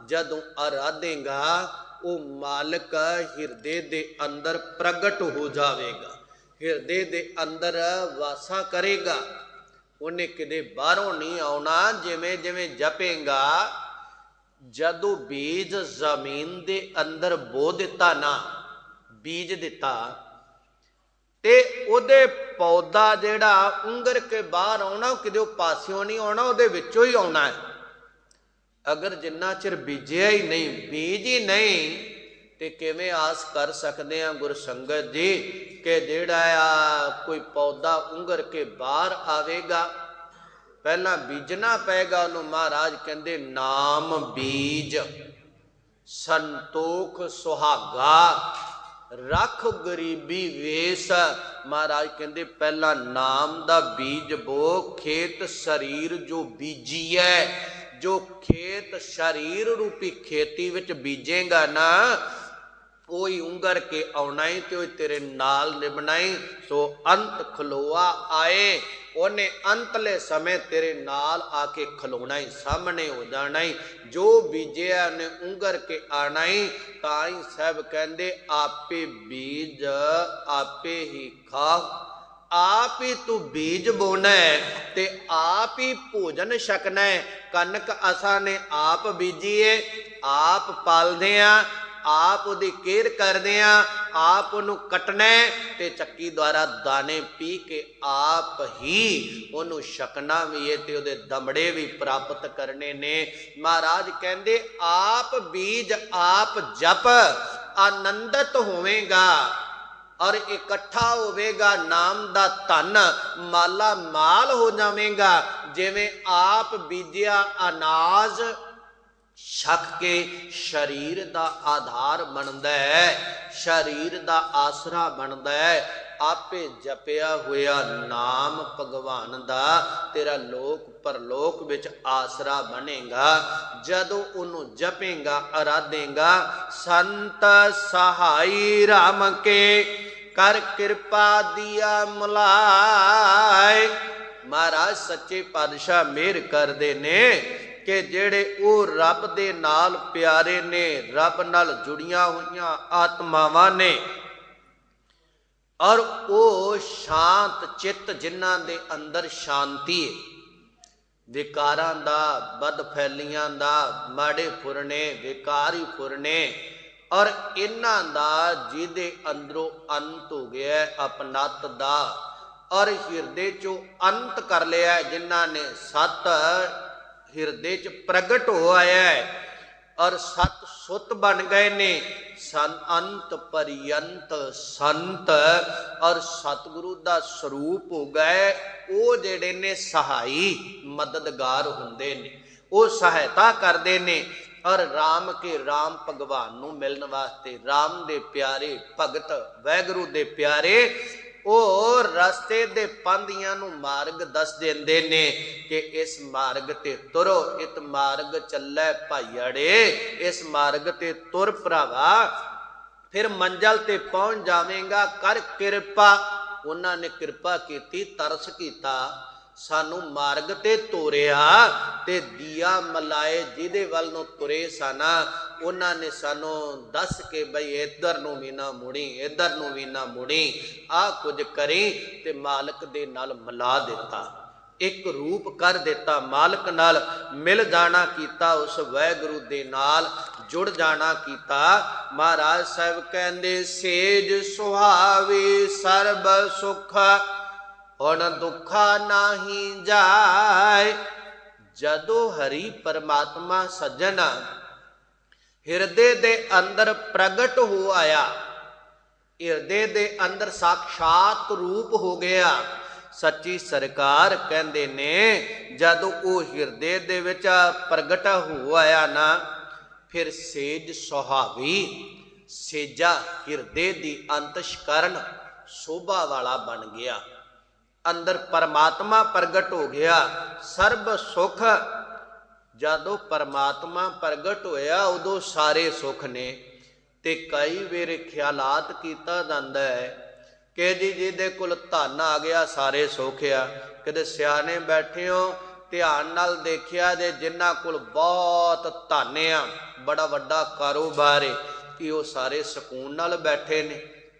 A: ਜਦੋਂ ਆਰਾਧੇਗਾ ਉਹ ਮਾਲਕ ਹਿਰਦੇ ਦੇ ਅੰਦਰ ਪ੍ਰਗਟ ਹੋ ਜਾਵੇਗਾ, ਹਿਰਦੇ ਦੇ ਅੰਦਰ ਵਾਸਾ ਕਰੇਗਾ। ਉਹਨੇ ਕਿਤੇ ਬਾਹਰੋਂ ਨਹੀਂ ਆਉਣਾ। ਜਿਵੇਂ ਜਿਵੇਂ ਜਪੇਗਾ, ਜਦੋਂ ਬੀਜ ਜ਼ਮੀਨ ਦੇ ਅੰਦਰ ਬੋ ਦਿੱਤਾ ਨਾ, ਬੀਜ ਦਿੱਤਾ, ਤੇ ਉਹਦੇ ਪੌਦਾ ਜਿਹੜਾ ਉਂਗਰ ਕੇ ਬਾਹਰ ਆਉਣਾ, ਉਹ ਕਿਤੇ ਪਾਸਿਓਂ ਨਹੀਂ ਆਉਣਾ, ਉਹਦੇ ਵਿੱਚੋਂ ਹੀ ਆਉਣਾ ਹੈ। ਅਗਰ ਜਿੰਨਾ ਚਿਰ ਬੀਜਿਆ ਹੀ ਨਹੀਂ, ਬੀਜ ਹੀ ਨਹੀਂ, ਤੇ ਕਿਵੇਂ ਆਸ ਕਰ ਸਕਦੇ ਹਾਂ ਗੁਰਸੰਗਤ ਜੀ ਕਿ ਜਿਹੜਾ ਆ ਕੋਈ ਪੌਦਾ ਉਂਗਰ ਕੇ ਬਾਹਰ ਆਵੇਗਾ? ਪਹਿਲਾਂ ਬੀਜਣਾ ਪਏਗਾ ਉਹਨੂੰ। ਮਹਾਰਾਜ ਕਹਿੰਦੇ ਨਾਮ ਬੀਜ ਸੰਤੋਖ ਸੁਹਾਗਾ, ਰੱਖ ਗਰੀਬੀ ਵੇਸ। ਮਹਾਰਾਜ ਕਹਿੰਦੇ ਪਹਿਲਾਂ ਨਾਮ ਦਾ ਬੀਜ ਬੋ। ਖੇਤ ਸਰੀਰ ਜੋ ਬੀਜੀਐ, ਜੋ ਖੇਤ ਸਰੀਰ ਰੂਪੀ ਖੇਤੀ ਵਿੱਚ ਬੀਜੇਗਾ ਨਾ, ਉਹੀ ਉਂਗਰ ਕੇ ਆਉਣਾ ਹੀ ਤੇ ਉਹ ਤੇਰੇ ਨਾਲ ਨਿਭਣਾ ਹੀ। ਸੋ ਅੰਤ ਖਲੋਆ ਆਏ, ਉਹਨੇ ਅੰਤਲੇ ਸਮੇਂ ਤੇਰੇ ਨਾਲ ਆ ਕੇ ਖਲੋਣਾ ਹੀ, ਸਾਹਮਣੇ ਹੋ ਜਾਣਾ ਹੀ। ਜੋ ਬੀਜਿਆ ਉਹਨੇ ਉਂਗਰ ਕੇ ਆਣਾ ਹੀ। ਤਾਂ ਹੀ ਸਾਹਿਬ ਕਹਿੰਦੇ ਆਪੇ ਬੀਜ ਆਪੇ ਹੀ ਖਾ। ਆਪ ਹੀ ਤੂੰ ਬੀਜ ਬੋਣਾ ਤੇ ਆਪ ਹੀ ਭੋਜਨ ਛਕਣਾ। ਕਣਕ ਅਸਾਂ ਨੇ ਆਪ ਬੀਜੀਏ, ਆਪ ਪਾਲਦੇ ਆ, ਆਪ ਉਹਦੀ ਕੇਅਰ ਕਰਦੇ ਆ, ਆਪ ਉਹਨੂੰ ਕੱਟਣਾ ਤੇ ਚੱਕੀ ਦੁਆਰਾ ਦਾਣੇ ਪੀ ਕੇ ਆਪ ਹੀ ਉਹਨੂੰ ਛਕਣਾ ਵੀ ਹੈ ਤੇ ਉਹਦੇ ਦਮੜੇ ਵੀ ਪ੍ਰਾਪਤ ਕਰਨੇ ਨੇ। ਮਹਾਰਾਜ ਕਹਿੰਦੇ ਆਪ ਬੀਜ ਆਪ ਜਪ, ਆਨੰਦਿਤ ਹੋਵੇਗਾ ਔਰ ਇਕੱਠਾ ਹੋਵੇਗਾ ਨਾਮ ਦਾ ਧਨ, ਮਾਲਾ ਮਾਲ ਹੋ ਜਾਵੇਗਾ। ਜਿਵੇਂ ਆਪ ਬੀਜਿਆ ਅਨਾਜ ਛਕ ਕੇ ਸਰੀਰ ਦਾ ਆਧਾਰ ਬਣਦਾ ਹੈ, ਸਰੀਰ ਦਾ ਆਸਰਾ ਬਣਦਾ ਹੈ। ਆਪੇ ਜਪਿਆ ਹੋਇਆ ਨਾਮ ਭਗਵਾਨ ਦਾ ਤੇਰਾ ਲੋਕ ਪਰਲੋਕ ਵਿੱਚ ਆਸਰਾ ਬਣੇਗਾ। ਜਦੋਂ ਉਹਨੂੰ ਜਪੇਗਾ, ਆਰਾਧੇਗਾ। ਸੰਤ ਸਹਾਈ ਰਾਮ ਕੇ ਕਰ ਕਿਰਪਾ ਦੀਆ ਮੁਲਾਏ। ਮਹਾਰਾਜ ਸੱਚੇ ਪਾਤਸ਼ਾਹ ਮਿਹਰ ਕਰਦੇ ਨੇ ਕਿ ਜਿਹੜੇ ਉਹ ਰੱਬ ਦੇ ਨਾਲ ਪਿਆਰੇ ਨੇ, ਰੱਬ ਨਾਲ ਜੁੜੀਆਂ ਹੋਈਆਂ ਆਤਮਾਵਾਂ ਨੇ, ਔਰ ਉਹ ਸ਼ਾਂਤ ਚਿੱਤ ਜਿਨ੍ਹਾਂ ਦੇ ਅੰਦਰ ਸ਼ਾਂਤੀ ਹੈ, ਵਿਕਾਰਾਂ ਦਾ, ਬਦ ਫੈਲੀਆਂ ਦਾ, ਮਾੜੇ ਫੁਰਨੇ, ਵਿਕਾਰ ਹੀ ਫੁਰਨੇ, ਔਰ ਇਹਨਾਂ ਦਾ ਜਿਹਦੇ ਅੰਦਰੋਂ ਅੰਤ ਹੋ ਗਿਆ ਆਪਨਤ ਦਾ, ਔਰ ਹਿਰਦੇ ਚੋਂ ਅੰਤ ਕਰ ਲਿਆ, ਜਿਨ੍ਹਾਂ ਨੇ ਸਤ ਹਿਰਦੇ ਚ ਪ੍ਰਗਟ ਹੋ ਆਇਆ ਹੈ ਔਰ ਸਤ ਸੁਤ ਬਣ ਗਏ ਨੇ। ਅੰਤ ਪਰਿਅੰਤ ਸੰਤ ਔਰ ਸਤਿਗੁਰੂ ਦਾ ਸਰੂਪ ਹੋ ਗਏ। ਉਹ ਜਿਹੜੇ ਨੇ ਸਹਾਈ ਮਦਦਗਾਰ ਹੁੰਦੇ ਨੇ, ਉਹ ਸਹਾਇਤਾ ਕਰਦੇ ਨੇ। ਔਰ ਰਾਮ ਕੇ ਰਾਮ ਭਗਵਾਨ ਨੂੰ ਮਿਲਣ ਵਾਸਤੇ, ਰਾਮ ਦੇ ਪਿਆਰੇ ਭਗਤ ਵਾਹਿਗੁਰੂ ਦੇ ਪਿਆਰੇ, ਉਹ ਰਸਤੇ ਦੇ ਪਾਂਧੀਆਂ ਨੂੰ ਮਾਰਗ ਦੱਸ ਦਿੰਦੇ ਨੇ ਕਿ ਇਸ ਮਾਰਗ ਤੇ ਤੁਰੋ, ਇਤ ਮਾਰਗ ਚੱਲੇ ਭਾਈੜੇ, ਇਸ ਮਾਰਗ ਤੇ ਤੁਰ ਭਰਾਵਾ, ਫਿਰ ਮੰਜ਼ਲ ਤੇ ਪਹੁੰਚ ਜਾਵੇਂਗਾ। ਕਰ ਕਿਰਪਾ। ਉਹਨਾਂ ਨੇ ਕਿਰਪਾ ਕੀਤੀ, ਤਰਸ ਕੀਤਾ, ਸਾਨੂੰ ਮਾਰਗ ਤੇ ਤੋਰਿਆ ਤੇ ਦੀਆ ਮਲਾਏ ਜਿਹਦੇ ਵੱਲ ਨੂੰ ਤੁਰੇ ਸਨ, ਉਹਨਾਂ ਨੇ ਸਾਨੂੰ ਦੱਸ ਕੇ ਬਈ ਇੱਧਰ ਨੂੰ ਵੀ ਨਾ ਮੁੜੀ, ਇੱਧਰ ਨੂੰ ਵੀ ਨਾ ਮੁੜੀ, ਆਹ ਕੁਝ ਕਰੀ ਤੇ ਮਾਲਕ ਦੇ ਨਾਲ ਮਿਲਾ ਦਿੱਤਾ, ਇੱਕ ਰੂਪ ਕਰ ਦਿੱਤਾ, ਮਾਲਕ ਨਾਲ ਮਿਲ ਜਾਣਾ ਕੀਤਾ, ਉਸ ਵਾਹਿਗੁਰੂ ਦੇ ਨਾਲ ਜੁੜ ਜਾਣਾ ਕੀਤਾ। ਮਹਾਰਾਜ ਸਾਹਿਬ ਕਹਿੰਦੇ ਸੇਜ ਸੁਹਾਵੀ ਸਰਬ ਸੁਖ, ਹੁਣ ਦੁੱਖਾ ਨਾਹੀ ਜਾਏ। ਜਦੋਂ ਹਰੀ ਪਰਮਾਤਮਾ ਸੱਜਣ ਹਿਰਦੇ ਦੇ ਅੰਦਰ ਪ੍ਰਗਟ ਹੋ ਆਇਆ, ਹਿਰਦੇ ਦੇ ਅੰਦਰ ਸਾਖਸ਼ਾਤ ਰੂਪ ਹੋ ਗਿਆ। ਸੱਚੀ ਸਰਕਾਰ ਕਹਿੰਦੇ ਨੇ ਜਦੋਂ ਉਹ ਹਿਰਦੇ ਦੇ ਵਿੱਚ ਪ੍ਰਗਟ ਹੋ ਆਇਆ ਨਾ, ਫਿਰ ਸੇਜ ਸੁਹਾਵੀ, ਸੇਜਾ ਹਿਰਦੇ ਦੀ ਅੰਤਸ਼ਕਰਨ ਸ਼ੋਭਾ ਵਾਲਾ ਬਣ ਗਿਆ। ਅੰਦਰ ਪਰਮਾਤਮਾ ਪ੍ਰਗਟ ਹੋ ਗਿਆ। ਸਰਬ ਸੁਖ, ਜਦੋਂ ਪਰਮਾਤਮਾ ਪ੍ਰਗਟ ਹੋਇਆ ਉਦੋਂ ਸਾਰੇ ਸੁਖ ਨੇ। ਤੇ ਕਈ ਵੇਰ ਖਿਆਲਾਤ ਕੀਤਾ ਜਾਂਦਾ ਹੈ ਕਿ ਜੀ ਜਿਹਦੇ ਕੋਲ ਧਨ ਆ ਗਿਆ ਸਾਰੇ ਸੁਖ ਆ। ਕਦੇ ਸਿਆਣੇ ਬੈਠੇ ਹੋ, ਧਿਆਨ ਨਾਲ ਦੇਖਿਆ ਜੇ ਜਿਨ੍ਹਾਂ ਕੋਲ ਬਹੁਤ ਧਨ ਆ, ਬੜਾ ਵੱਡਾ ਕਾਰੋਬਾਰ ਹੈ, ਕਿ ਉਹ ਸਾਰੇ ਸਕੂਨ ਨਾਲ ਬੈਠੇ ਨੇ।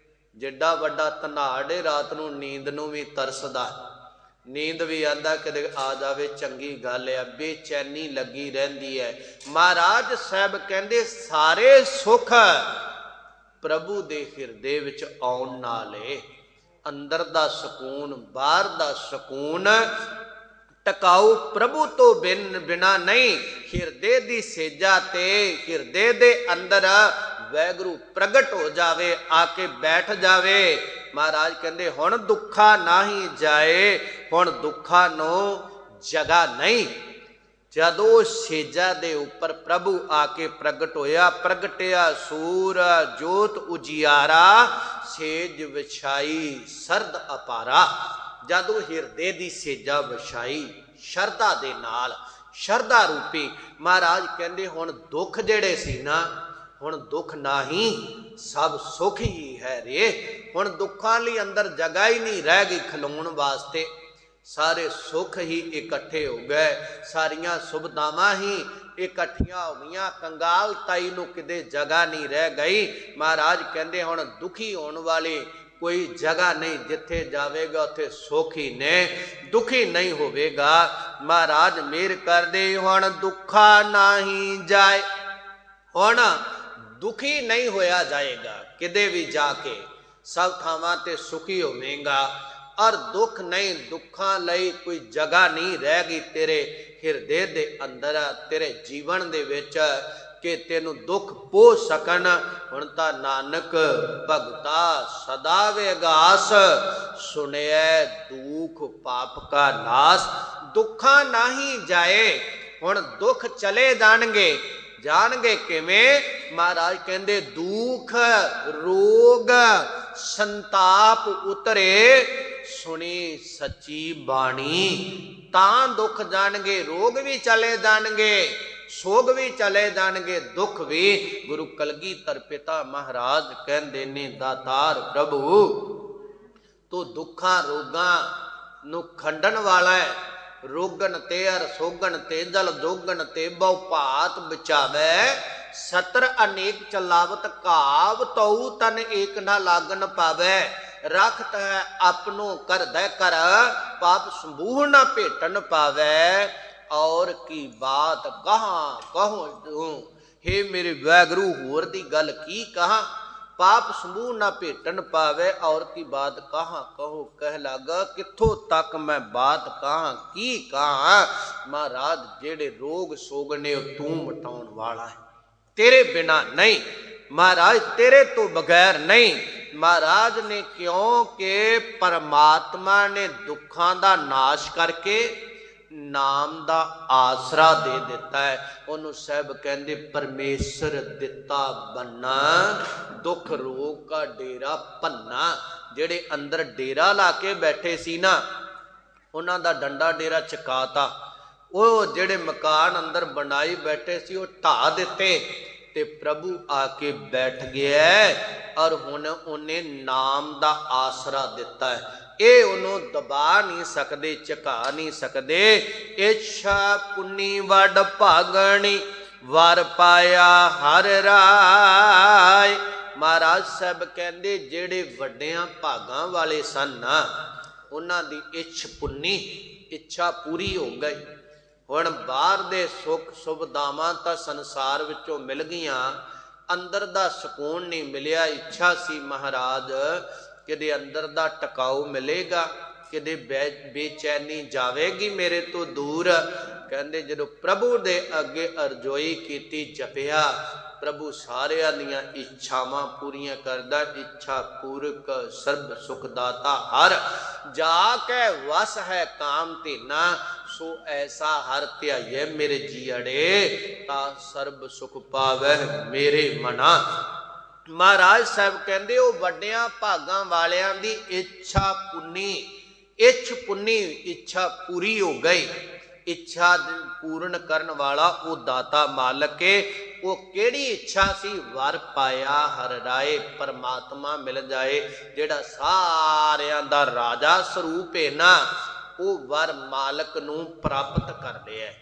A: ਜਿੱਡਾ ਵੱਡਾ ਧਨਾੜ ਏ, ਰਾਤ ਨੂੰ ਨੀਂਦ ਨੂੰ ਵੀ ਤਰਸਦਾ, ਨੀਂਦ ਵੀ ਆਂਦਾ ਕਦੇ ਆ ਜਾਵੇ, ਚੰਗੀ ਗੱਲ ਆ, ਬੇਚੈਨੀ ਲੱਗੀ ਰਹਿੰਦੀ ਹੈ। ਮਹਾਰਾਜ ਸਾਹਿਬ ਕਹਿੰਦੇ ਸਾਰੇ ਸੁਖ ਪ੍ਰਭੂ ਦੇ ਹਿਰਦੇ ਵਿੱਚ ਆਉਣ ਨਾਲ ਏ। ਅੰਦਰ ਦਾ ਸਕੂਨ, ਬਾਹਰ ਦਾ ਸਕੂਨ ਟਿਕਾਊ ਪ੍ਰਭੂ ਤੋਂ ਬਿਨਾ ਨਹੀਂ। ਹਿਰਦੇ ਦੀ ਸੇਜਾ ਤੇ ਹਿਰਦੇ ਦੇ ਅੰਦਰ ਵੈਗੁਰੂ ਪ੍ਰਗਟ ਹੋ ਜਾਵੇ, ਆ ਕੇ ਬੈਠ ਜਾਵੇ। ਮਹਾਰਾਜ ਕਹਿੰਦੇ ਹੁਣ ਦੁੱਖਾ ਨਾਹੀ ਜਾਏ, ਹੁਣ ਦੁੱਖਾਂ ਨੂੰ ਜਗ੍ਹਾ ਨਹੀਂ। ਜਦੋਂ ਸੇਜਾ ਦੇ ਉੱਪਰ ਪ੍ਰਭੂ ਆ ਕੇ ਪ੍ਰਗਟ ਹੋਇਆ, ਪ੍ਰਗਟਿਆ ਸੂਰ ਜੋਤ ਉਜਿਆਰਾ, ਸੇਜ ਵਿਛਾਈ ਸਰਦ ਅਪਾਰਾ। ਜਦੋਂ ਹਿਰਦੇ ਦੀ ਸੇਜਾ ਵਿਛਾਈ ਸ਼ਰਧਾ ਦੇ ਨਾਲ, ਸ਼ਰਧਾ ਰੂਪੀ, ਮਹਾਰਾਜ ਕਹਿੰਦੇ ਹੁਣ ਦੁੱਖ ਜਿਹੜੇ ਸੀ ਨਾ, ਹੁਣ ਦੁੱਖ ਨਹੀਂ, ਸਭ ਸੁਖ ਹੀ ਹੈ ਰੇ। ਹੁਣ ਦੁੱਖਾਂ ਲਈ ਅੰਦਰ ਜਗ੍ਹਾ ਹੀ ਨਹੀਂ ਰਹਿ ਗਈ ਖਲੋਣ ਵਾਸਤੇ। ਸਾਰੇ ਸੁਖ ਹੀ ਇਕੱਠੇ ਹੋ ਗਏ, ਸਾਰੀਆਂ ਸੁਵਿਧਾਵਾਂ ਹੀ ਇਕੱਠੀਆਂ ਹੋ ਗਈਆਂ। ਕੰਗਾਲ ਤਾਈ ਨੂੰ ਕਿਤੇ ਜਗ੍ਹਾ ਨਹੀਂ ਰਹਿ ਗਈ। ਮਹਾਰਾਜ ਕਹਿੰਦੇ ਹੁਣ ਦੁਖੀ ਹੋਣ ਵਾਲੇ ਕੋਈ ਜਗ੍ਹਾ ਨਹੀਂ, ਜਿੱਥੇ ਜਾਵੇਗਾ ਉੱਥੇ ਸੁਖ ਹੀ ਨੇ, ਦੁਖੀ ਨਹੀਂ ਹੋਵੇਗਾ। ਮਹਾਰਾਜ ਮਿਹਰ ਕਰਦੇ ਹੁਣ ਦੁੱਖਾ ਨਹੀਂ ਜਾਏ, ਹੁਣ ਦੁਖੀ ਨਹੀਂ ਹੋਇਆ ਜਾਏਗਾ ਕਿਤੇ ਵੀ ਜਾ ਕੇ, ਸਭ ਥਾਵਾਂ ਤੇ ਸੁਖੀ ਹੋਵੇਗਾ। ਔਰ ਦੁੱਖ ਨਹੀਂ, ਦੁੱਖਾਂ ਲਈ ਕੋਈ ਜਗ੍ਹਾ ਨਹੀਂ ਰਹਿ ਗਈ ਤੇਰੇ ਹਿਰਦੇ ਦੇ ਅੰਦਰ, ਤੇਰੇ ਜੀਵਨ ਦੇ ਵਿੱਚ, ਕਿ ਤੈਨੂੰ ਦੁੱਖ ਪੋਹ ਸਕਣ। ਹੁਣ ਤਾਂ ਨਾਨਕ ਭਗਤਾ ਸਦਾ ਵੇਗਾਸ, ਸੁਣਿਐ ਦੁਖ ਪਾਪ ਕਾ ਨਾਸ। ਦੁੱਖਾਂ ਨਹੀਂ ਜਾਏ, ਹੁਣ ਦੁੱਖ ਚਲੇ ਜਾਣਗੇ। ਜਾਣਗੇ ਕਿਵੇਂ? ਮਹਾਰਾਜ ਕਹਿੰਦੇ ਦੁੱਖ ਰੋਗ ਸੰਤਾਪ ਉਤਰੇ, ਸੁਣੀ ਸੱਚੀ ਬਾਣੀ। ਤਾਂ ਦੁੱਖ ਜਾਣਗੇ, ਰੋਗ ਵੀ ਚਲੇ ਜਾਣਗੇ, ਸੋਗ ਵੀ ਚਲੇ ਜਾਣਗੇ, ਦੁੱਖ ਵੀ। ਗੁਰੂ ਕਲਗੀਧਰ ਪਿਤਾ ਮਹਾਰਾਜ ਕਹਿੰਦੇ ਨੇ ਦਾਤਾਰ ਪ੍ਰਭੂ ਤੂੰ ਦੁੱਖਾਂ ਰੋਗਾਂ ਨੂੰ ਖੰਡਣ ਵਾਲਾ ਹੈ। ਰੋਗਣ ਤੇ ਅਰ ਸੋਗਣ ਤੇ ਜਲ ਜੋਗਣ ਤੇ ਬਹੁ ਭਾਤ ਬਚਾਵੇ, ਸਤਰ ਅਨੇਕ ਚਲਾਵਤ ਘਾਵ ਤਉ ਤਨ ਏਕ ਨਾ ਲਾਗਨ ਪਾਵੇ। ਰਖਤ ਹੈ ਆਪਨੋ ਕਰਦੈ ਕਰ, ਪਾਪ ਸੰਬੂਹ ਨਾ ਭੇਟਣ ਪਾਵੇ। ਔਰ ਕੀ ਬਾਤ ਕਹਾਂ ਕਹੋ ਤੂੰ, ਹੇ ਮੇਰੇ ਵੈਗਰੂ ਹੋਰ ਦੀ ਗੱਲ ਕੀ ਕਹਾਂ। ਪਾਪ ਸਮੂਹ ਨਾ ਭੇਟਣ ਪਾਵੇ, ਔਰ ਕੀ ਬਾਤ ਕਹਾਂ ਕਹੋ ਕਹਿ ਲਾਗਾ। ਕਿੱਥੋਂ ਤੱਕ ਮੈਂ ਬਾਤ ਕਹਾਂ ਕੀ ਕਹਾਂ। ਮਹਾਰਾਜ ਜਿਹੜੇ ਰੋਗ ਸੋਗ ਨੇ ਉਹ ਤੂੰ ਮਟਾਉਣ ਵਾਲਾ ਹੈ, ਤੇਰੇ ਬਿਨਾ ਨਹੀਂ। ਮਹਾਰਾਜ ਤੇਰੇ ਤੋਂ ਬਗੈਰ ਨਹੀਂ। ਮਹਾਰਾਜ ਨੇ ਕਿਉਂਕਿ ਪਰਮਾਤਮਾ ਨੇ ਦੁੱਖਾਂ ਦਾ ਨਾਸ਼ ਕਰਕੇ ਨਾਮ ਦਾ ਆਸਰਾ ਦੇ ਦਿੱਤਾ ਹੈ। ਉਹਨੂੰ ਸਾਹਿਬ ਕਹਿੰਦੇ ਪਰਮੇਸ਼ਰ ਦਿੱਤਾ ਬੰਨਾ, ਦੁੱਖ ਰੋਗ ਕਾ ਡੇਰਾ ਭੰਨਾ। ਜਿਹੜੇ ਅੰਦਰ ਡੇਰਾ ਲਾ ਕੇ ਬੈਠੇ ਸੀ ਨਾ, ਉਹਨਾਂ ਦਾ ਡੰਡਾ ਡੇਰਾ ਚਕਾਤਾ। ਉਹ ਜਿਹੜੇ ਮਕਾਨ ਅੰਦਰ ਬਣਾਈ ਬੈਠੇ ਸੀ ਉਹ ਢਾ ਦਿੱਤੇ, ਤੇ ਪ੍ਰਭੂ ਆ ਕੇ ਬੈਠ ਗਿਆ। ਔਰ ਹੁਣ ਉਹਨੇ ਨਾਮ ਦਾ ਆਸਰਾ ਦਿੱਤਾ ਹੈ। ਇਹ ਉਹਨੂੰ ਦਬਾ ਨਹੀਂ ਸਕਦੇ, ਝਕਾ ਨਹੀਂ ਸਕਦੇ। ਇੱਛਾ ਪੁੰਨੀ ਵੱਡ ਭਾਗਣੀ, ਵਰ ਪਾਇਆ ਹਰ ਰਾਏ। ਮਹਾਰਾਜ ਸਾਹਿਬ ਕਹਿੰਦੇ ਜਿਹੜੇ ਵੱਡਿਆਂ ਭਾਗਾਂ ਵਾਲੇ ਸਨ ਨਾ, ਉਹਨਾਂ ਦੀ ਇੱਛ ਪੁੰਨੀ, ਇੱਛਾ ਪੂਰੀ ਹੋ ਗਈ। ਹੁਣ ਬਾਹਰ ਦੇ ਸੁੱਖ ਸੁਵਿਧਾਵਾਂ ਤਾਂ ਸੰਸਾਰ ਵਿੱਚੋਂ ਮਿਲ ਗਈਆਂ, ਅੰਦਰ ਦਾ ਸਕੂਨ ਨਹੀਂ ਮਿਲਿਆ। ਇੱਛਾ ਸੀ ਮਹਾਰਾਜ ਕਿਤੇ ਅੰਦਰ ਦਾ ਟਿਕਾਊ ਮਿਲੇਗਾ, ਕਿਤੇ ਬੇਚੈਨੀ ਜਾਵੇਗੀ ਮੇਰੇ ਤੋਂ ਦੂਰ। ਕਹਿੰਦੇ ਜਦੋਂ ਪ੍ਰਭੂ ਦੇ ਅੱਗੇ ਅਰਜ਼ੋਈ ਕੀਤੀ, ਜਪਿਆ, प्रभु सारिਆਂ ਦੀਆਂ ਇੱਛਾਵਾਂ ਪੂਰੀਆਂ ਕਰਦਾ। ਇੱਛਾ ਪੂਰਕ ਸਰਬ ਸੁਖ ਦਾਤਾ ਹਰ, ਜਾ ਕੇ ਵਸ ਹੈ ਕਾਮ ਧੀਨਾ, ਸੋ ऐसा हर ਧਿਆਈਐ ਮੇਰੇ ਜੀਅੜੇ, ਤਾ ਸਰਬ ਸੁਖ ਪਾਵੈ ਮੇਰੇ ਮਨਾ। ਮਹਾਰਾਜ ਸਾਹਿਬ ਕਹਿੰਦੇ ਉਹ ਵੱਡਿਆਂ ਭਾਗਾਂ ਵਾਲਿਆਂ ਦੀ ਇੱਛਾ ਪੁੰਨੀ, ਇੱਛ ਪੁੰਨੀ, ਇੱਛਾ ਪੂਰੀ ਹੋ ਗਈ। ਇੱਛਾ ਪੂਰਨ ਕਰਨ ਵਾਲਾ ਉਹ ਦਾਤਾ ਮਾਲਕ ਏ। ਉਹ ਕਿਹੜੀ ਇੱਛਾ ਸੀ? ਵਰ ਪਾਇਆ ਹਰ ਰਾਏ, ਪਰਮਾਤਮਾ ਮਿਲ ਜਾਏ, ਜਿਹੜਾ ਸਾਰਿਆਂ ਦਾ ਰਾਜਾ ਸਰੂਪ ਹੈ ਨਾ, ਉਹ ਵਰ ਮਾਲਕ ਨੂੰ ਪ੍ਰਾਪਤ ਕਰ ਲਿਆ।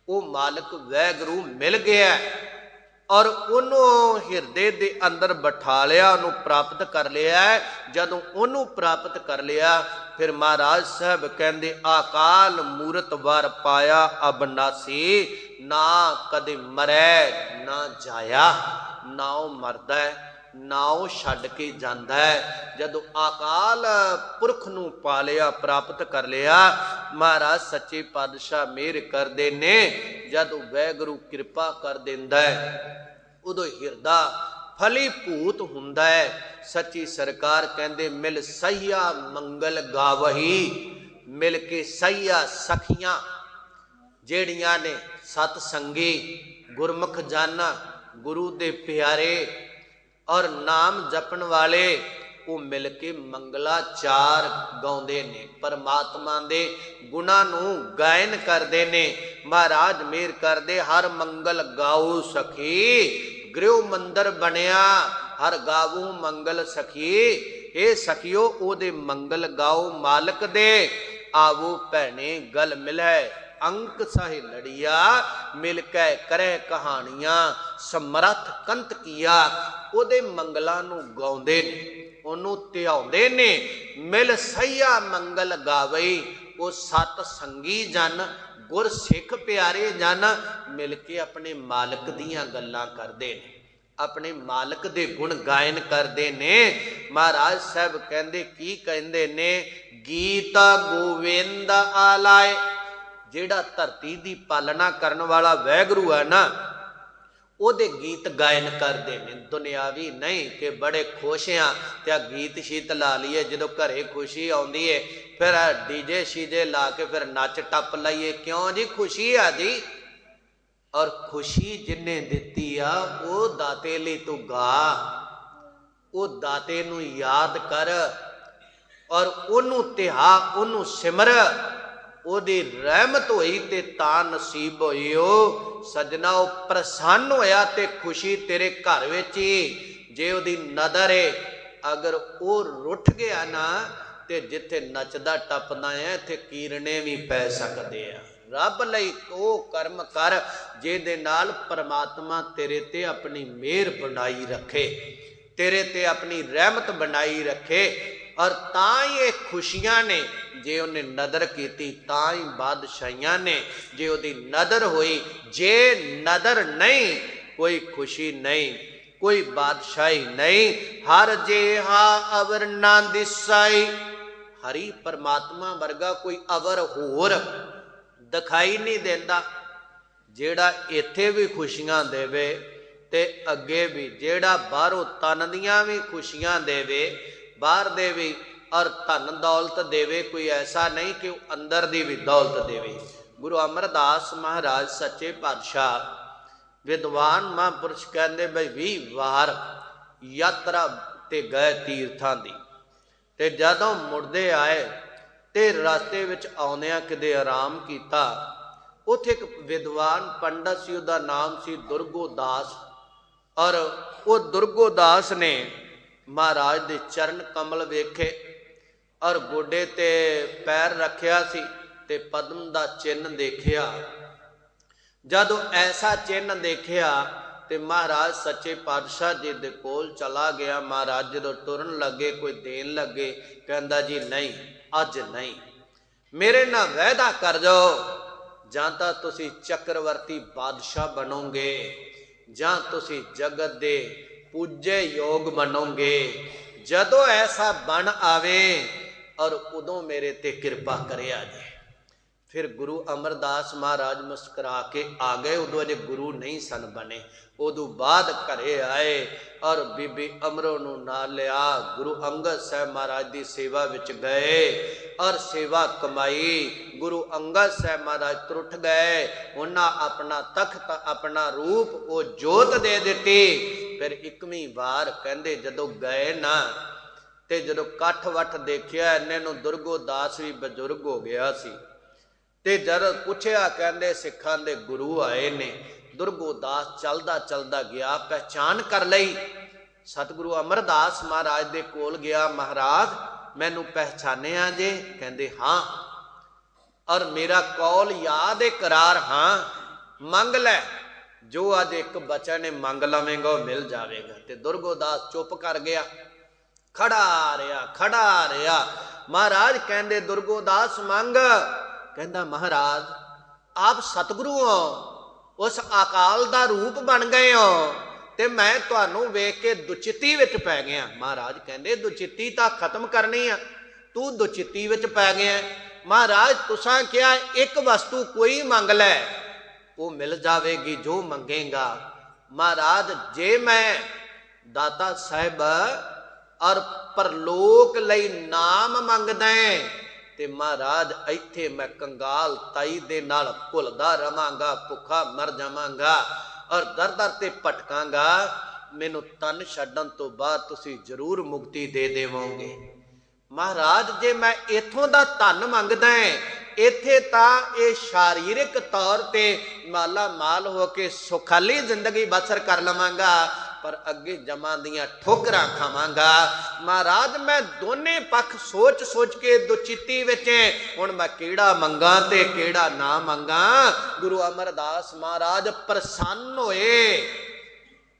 A: ਉਹ ਮਾਲਕ ਵੈਗੁਰੂ ਮਿਲ ਗਿਆ ਔਰ ਉਹਨੂੰ ਹਿਰਦੇ ਦੇ ਅੰਦਰ ਬਿਠਾ ਲਿਆ, ਉਹਨੂੰ ਪ੍ਰਾਪਤ ਕਰ ਲਿਆ। ਜਦੋਂ ਉਹਨੂੰ ਪ੍ਰਾਪਤ ਕਰ ਲਿਆ ਫਿਰ ਮਹਾਰਾਜ ਸਾਹਿਬ ਕਹਿੰਦੇ ਆਕਾਲ ਮੂਰਤ ਵਰ ਪਾਇਆ ਅਬਨਾਸੀ, ਨਾ ਕਦੇ ਮਰੈ ਨਾ ਜਾਇਆ। ਨਾ ਉਹ ਮਰਦਾ ਨਾ ਉਹ ਛੱਡ ਕੇ ਜਾਂਦਾ ਹੈ। ਜਦੋਂ ਅਕਾਲ ਪੁਰਖ ਨੂੰ ਪਾ ਲਿਆ, ਪ੍ਰਾਪਤ ਕਰ ਲਿਆ, ਮਹਾਰਾਜ ਸੱਚੇ ਪਾਤਸ਼ਾਹ ਮਿਹਰ ਕਰਦੇ ਨੇ। ਜਦੋਂ ਵੈਗੁਰੂ ਕਿਰਪਾ ਕਰ ਦਿੰਦਾ ਹੈ ਉਦੋਂ ਹਿਰਦਾ ਫਲੀ ਭੂਤ ਹੁੰਦਾ ਹੈ। ਸੱਚੀ ਸਰਕਾਰ ਕਹਿੰਦੇ ਮਿਲ ਸਈਆ ਮੰਗਲ ਗਾਵਹੀ, ਮਿਲ ਕੇ ਸਈਆ ਸਖੀਆਂ ਜਿਹੜੀਆਂ ਨੇ ਸਤ ਸੰਗੀ ਗੁਰਮੁਖ ਜਾਨਾ, ਗੁਰੂ ਦੇ ਪਿਆਰੇ ਔਰ ਨਾਮ ਜਪਣ ਵਾਲੇ, ਉਹ ਮਿਲ ਕੇ ਮੰਗਲਾਚਾਰ ਗਾਉਂਦੇ ਨੇ, ਪਰਮਾਤਮਾ ਦੇ ਗੁਣਾਂ ਨੂੰ ਗਾਇਨ ਕਰਦੇ ਨੇ। ਮਹਾਰਾਜ ਮਿਹਰ ਕਰਦੇ ਹਰ ਮੰਗਲ ਗਾਉ ਸਖੀ, ਗ੍ਰਿਹ ਮੰਦਰ ਬਣਿਆ ਹਰ ਗਾਵੂ ਮੰਗਲ ਸਖੀ। ਇਹ ਸਖੀਓ ਉਹਦੇ ਮੰਗਲ ਗਾਓ ਮਾਲਕ ਦੇ, ਆਵੋ ਭੈਣੇ ਗਲ ਮਿਲੈ ਅੰਕ ਸਾਹਿ ਲੜੀਆ, ਮਿਲ ਕੇ ਕਰੇ ਕਹਾਣੀਆਂ ਸਮਰੱਥ ਕੰਤ ਕੀਆ। ਉਹਦੇ ਮੰਗਲਾਂ ਨੂੰ ਗਾਉਂਦੇ ਨੇ, ਉਹਨੂੰ ਧਿਆਉਂਦੇ ਨੇ। ਮਿਲ ਸਈਆ ਮੰਗਲ ਗਾਵਈ, ਉਹ ਸਤ ਸੰਗੀ ਜਨ ਗੁਰ ਸਿੱਖ ਪਿਆਰੇ ਜਨ ਮਿਲ ਕੇ ਆਪਣੇ ਮਾਲਕ ਦੀਆਂ ਗੱਲਾਂ ਕਰਦੇ ਨੇ, ਆਪਣੇ ਮਾਲਕ ਦੇ ਗੁਣ ਗਾਇਨ ਕਰਦੇ ਨੇ। ਮਹਾਰਾਜ ਸਾਹਿਬ ਕਹਿੰਦੇ ਕੀ ਕਹਿੰਦੇ ਨੇ? ਗੀਤ ਗੋਵਿੰਦ ਆਲਾਏ, ਜਿਹੜਾ ਧਰਤੀ ਦੀ ਪਾਲਣਾ ਕਰਨ ਵਾਲਾ ਵੈਗੁਰੂ ਹੈ ਨਾ, ਉਹਦੇ ਗੀਤ ਗਾਇਨ ਕਰਦੇ ਨੇ। ਦੁਨਿਆਵੀ ਨਹੀਂ ਕਿ ਬੜੇ ਖੁਸ਼ ਆ ਤੇ ਗੀਤ ਸ਼ੀਤ ਲਾ ਲਈਏ, ਜਦੋਂ ਘਰੇ ਖੁਸ਼ੀ ਆਉਂਦੀ ਏ ਫਿਰ ਡੀਜੇ ਸ਼ੀਜੇ ਲਾ ਕੇ ਫਿਰ ਨੱਚ ਟੱਪ ਲਈਏ। ਕਿਉਂ ਜੀ? ਖੁਸ਼ੀ ਆ ਜੀ। ਔਰ ਖੁਸ਼ੀ ਜਿੰਨੇ ਦਿੱਤੀ ਆ ਉਹ ਦਾਤੇ ਲਈ ਤੂੰ ਗਾ, ਉਹ ਦਾਤੇ ਨੂੰ ਯਾਦ ਕਰ ਔਰ ਉਹਨੂੰ ਧਿਆ, ਉਹਨੂੰ ਸਿਮਰ। ਉਹਦੀ ਰਹਿਮਤ ਹੋਈ ਤੇ ਤਾਂ ਨਸੀਬ ਹੋਈ। ਉਹ ਸਜਣਾ ਉਹ ਪ੍ਰਸੰਨ ਹੋਇਆ ਤੇ ਖੁਸ਼ੀ ਤੇਰੇ ਘਰ ਵਿੱਚ ਹੀ। ਜੇ ਉਹਦੀ ਨਦਰ ਏ ਅਗਰ ਉਹ ਰੁੱਠ ਗਿਆ ਨਾ ਤੇ ਜਿੱਥੇ ਨੱਚਦਾ ਟੱਪਦਾ ਹੈ ਇੱਥੇ ਕੀਰਨੇ ਵੀ ਪੈ ਸਕਦੇ ਆ। ਰੱਬ ਲਈ ਉਹ ਕਰਮ ਕਰ ਜਿਹਦੇ ਨਾਲ ਪਰਮਾਤਮਾ ਤੇਰੇ ਤੇ ਆਪਣੀ ਮਿਹਰ ਬਣਾਈ ਰੱਖੇ, ਤੇਰੇ ਤੇ ਆਪਣੀ ਰਹਿਮਤ ਬਣਾਈ ਰੱਖੇ। ਔਰ ਤਾਂ ਹੀ ਇਹ ਖੁਸ਼ੀਆਂ ਨੇ। ਜੇ ਉਹਨੇ ਨਦਰ ਕੀਤੀ ਤਾਂ ਹੀ ਬਾਦਸ਼ਾਹੀਆਂ ਨੇ। ਜੇ ਉਹਦੀ ਨਦਰ ਹੋਈ, ਜੇ ਨਦਰ ਨਹੀਂ ਕੋਈ ਖੁਸ਼ੀ ਨਹੀਂ, ਕੋਈ ਬਾਦਸ਼ਾਹੀ ਨਹੀਂ। ਹਰ ਜਿਹਾ ਅਵਰ ਨਾ ਦਿਸਾਈ, ਹਰੀ ਪਰਮਾਤਮਾ ਵਰਗਾ ਕੋਈ ਅਵਰ ਹੋਰ ਦਿਖਾਈ ਨਹੀਂ ਦਿੰਦਾ, ਜਿਹੜਾ ਇੱਥੇ ਵੀ ਖੁਸ਼ੀਆਂ ਦੇਵੇ ਤੇ ਅੱਗੇ ਵੀ, ਜਿਹੜਾ ਬਾਹਰੋਂ ਤਨ ਦੀਆਂ ਵੀ ਖੁਸ਼ੀਆਂ ਦੇਵੇ, ਬਾਹਰ ਦੇ ਵੀ ਔਰ ਧਨ ਦੌਲਤ ਦੇਵੇ। ਕੋਈ ਐਸਾ ਨਹੀਂ ਕਿ ਉਹ ਅੰਦਰ ਦੀ ਵੀ ਦੌਲਤ ਦੇਵੇ। ਗੁਰੂ ਅਮਰਦਾਸ ਮਹਾਰਾਜ ਸੱਚੇ ਪਾਤਸ਼ਾਹ ਵਿਦਵਾਨ ਮਹਾਂਪੁਰਸ਼ ਕਹਿੰਦੇ ਬਈ 20 ਵਾਰ ਯਾਤਰਾ ਤੇ ਗਏ ਤੀਰਥਾਂ ਦੀ, ਤੇ ਜਦੋਂ ਮੁੜਦੇ ਆਏ ਤੇ ਰਸਤੇ ਵਿੱਚ ਆਉਂਦਿਆਂ ਕਿਤੇ ਆਰਾਮ ਕੀਤਾ। ਉੱਥੇ ਇੱਕ ਵਿਦਵਾਨ ਪੰਡਤ ਸੀ, ਉਹਦਾ ਨਾਮ ਸੀ ਦੁਰਗੋਦਾਸ। ਔਰ ਉਹ ਦੁਰਗੋਦਾਸ ਨੇ ਮਹਾਰਾਜ ਦੇ ਚਰਨ ਕਮਲ ਵੇਖੇ ਔਰ ਗੋਡੇ ਤੇ ਪੈਰ ਰੱਖਿਆ ਸੀ ਤੇ ਪਦਮ ਦਾ ਚਿੰਨ੍ਹ ਦੇਖਿਆ। ਜਦੋਂ ਐਸਾ ਚਿੰਨ੍ਹ ਦੇਖਿਆ ਤੇ ਮਹਾਰਾਜ ਸੱਚੇ ਪਾਤਸ਼ਾਹ ਜੀ ਦੇ ਕੋਲ ਚਲਾ ਗਿਆ। ਮਹਾਰਾਜ ਜਦੋਂ ਤੁਰਨ ਲੱਗੇ, ਕੋਈ ਦੇਣ ਲੱਗੇ, ਕਹਿੰਦਾ ਜੀ ਨਹੀਂ, ਅੱਜ ਨਹੀਂ, ਮੇਰੇ ਨਾਲ ਵਾਅਦਾ ਕਰ ਜਾਓ, ਜਾਂ ਤਾਂ ਤੁਸੀਂ ਚੱਕਰਵਰਤੀ ਬਾਦਸ਼ਾਹ ਬਣੋਗੇ ਜਾਂ ਤੁਸੀਂ ਜਗਤ ਦੇ ਪੂਜੇ ਯੋਗ ਬਣੋਗੇ। ਜਦੋਂ ਐਸਾ ਬਣ ਆਵੇ ਔਰ ਉਦੋਂ ਮੇਰੇ ਤੇ ਕਿਰਪਾ ਕਰਿਆ ਜੇ। फिर गुरु अमरदास महाराज मुस्कुरा के आ गए। उदों अजे गुरु नहीं सन बने। उदों बाद घरे आए और बीबी अमरो नूं नाल लिया गुरु अंगद साहब महाराज की सेवा विच गए और सेवा कमाई। गुरु अंगद साहब महाराज तुर उठ गए। उन्हां अपना तख्त अपना रूप वो जोत दे दिती। फिर 21ਵੀਂ वार कहंदे जदों गए ना ते जदों कठ वठ देखिया इन्ने नूं दुर्गोदास भी बजुर्ग हो गया सी। ते जद पुछया कहंदे सिखां दे गुरु आए ने। दुर्गोदास चलदा चलदा गया पहचान कर लई। सतगुरु अमरदास महाराज दे कोल गया। महाराज मैनू पहचानिया जे? कहंदे हाँ। और मेरा कौल याद है करार? हाँ। मंग लै जो अज एक बचन ने मंग लवेंगा मिल जाएगा। ते दुर्गोदास चुप कर गया, खड़ा रहा। महाराज कहंदे दुर्गोदास मंग। कहंदा महाराज आप सतगुरु हो, उस अकाल दा रूप बन गए हो ते मैं तुहानू वेख के दुचित्ती विच पै गया। महाराज कहंदे दुचित्ती तां खत्म करनी आ, तू दुचित्ती विच पै गया। महाराज तुसां क्या एक वस्तु कोई मंग लै वो मिल जाएगी जो मंगेगा। महाराज जे मैं दाता साहिब और परलोक लई नाम मंगदा ते महाराज इत्थे मैं कंगाल ताई दे नाल भुलदा रवांगा, भुखा मर जावांगा और दर दर ते भटकांगा। मैनू तन छड्डण तो बाद तुसीं जरूर मुक्ति दे देवोगे। महाराज जे मैं इथों दा धन मंगदा इत्थे तां ये शारीरिक तौर ते माला माल हो के सुखाली जिंदगी बसर कर लवांगा, पर अगे जमा दियां ठोकरां खावांगा। महाराज मैं दोने पक्ष सोच सोच के दुचित्ती विच हुण मैं केड़ा मंगा ते केड़ा ना मंगा। गुरु अमरदास महाराज प्रसन्न होए,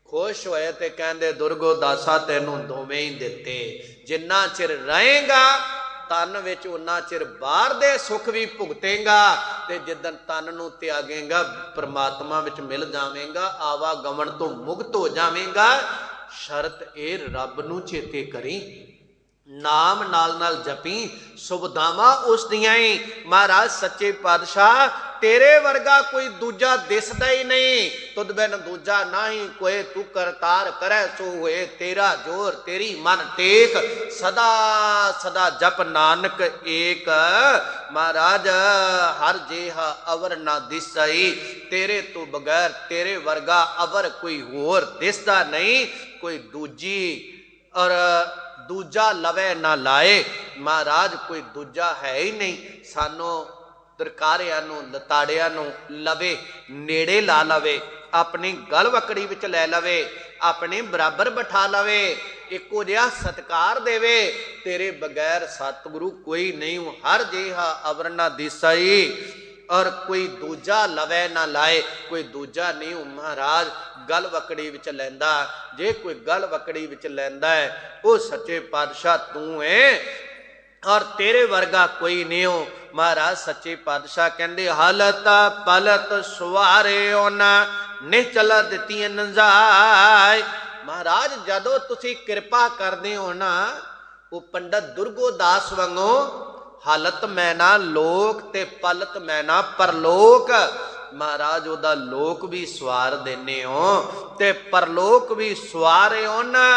A: खुश होए ते कहंदे दुर्गोदासा तैनू दोवें ही दिते। जिन्ना चिर रहेगा तन विच उन्ना चिर बाहर दे सुख भी भुगतेगा ते जिदन तन नू त्यागेगा परमात्मा विच मिल जावेगा, आवागमन तो मुक्त हो जावेगा। शरत ए रब नू चेते करी, नाम नाल नाल जपी, सुविधावां उस दियां ही। महाराज सच्चे पातशाह तेरे वर्गा कोई दूजा दिसदा ही नहीं, तुद बिन दूजा नाही कोई, तू करतार करे सो होए तेरा जोर, तेरी मन टेक, सदा सदा जप नानक एक। महाराज हर जेहा अवर ना दिसई, तेरे तो बगैर तेरे वर्गा अवर कोई होर दिसदा नहीं, कोई दूजी और दूजा लवे ना लाए। महाराज कोई दूजा है ही नहीं, सानों दरकारियां नूं लताड़ियां नूं लवे नेड़े ला लवे, अपनी गल वकड़ी विच लै लवे, अपने बराबर बिठा लवे, इको जिहा सत्कार देवे। तेरे बगैर सतगुरु कोई नहीं, हर जिहा अवर ना दिसई और कोई दूजा लवे ना लाए, कोई दूजा नहीं। महाराज गल वकड़ी विच लैंदा, जे कोई गल वकड़ी विच लैंदा है वो सच्चे पातशाह तू है और तेरे वर्गा कोई नहीं हो। महाराज सच्चे पातशाह कहंदे हालत पलत सवारे ओना निचल दित्ती नजाए। महाराज जदों तुसी कृपा करदे हो ना वो पंडित दुर्गोदास वांगो हालत मैना लोक ते पलत मैना परलोक। महाराज ओदा लोक भी सवार देने हो ते परलोक भी सवारे हो ना,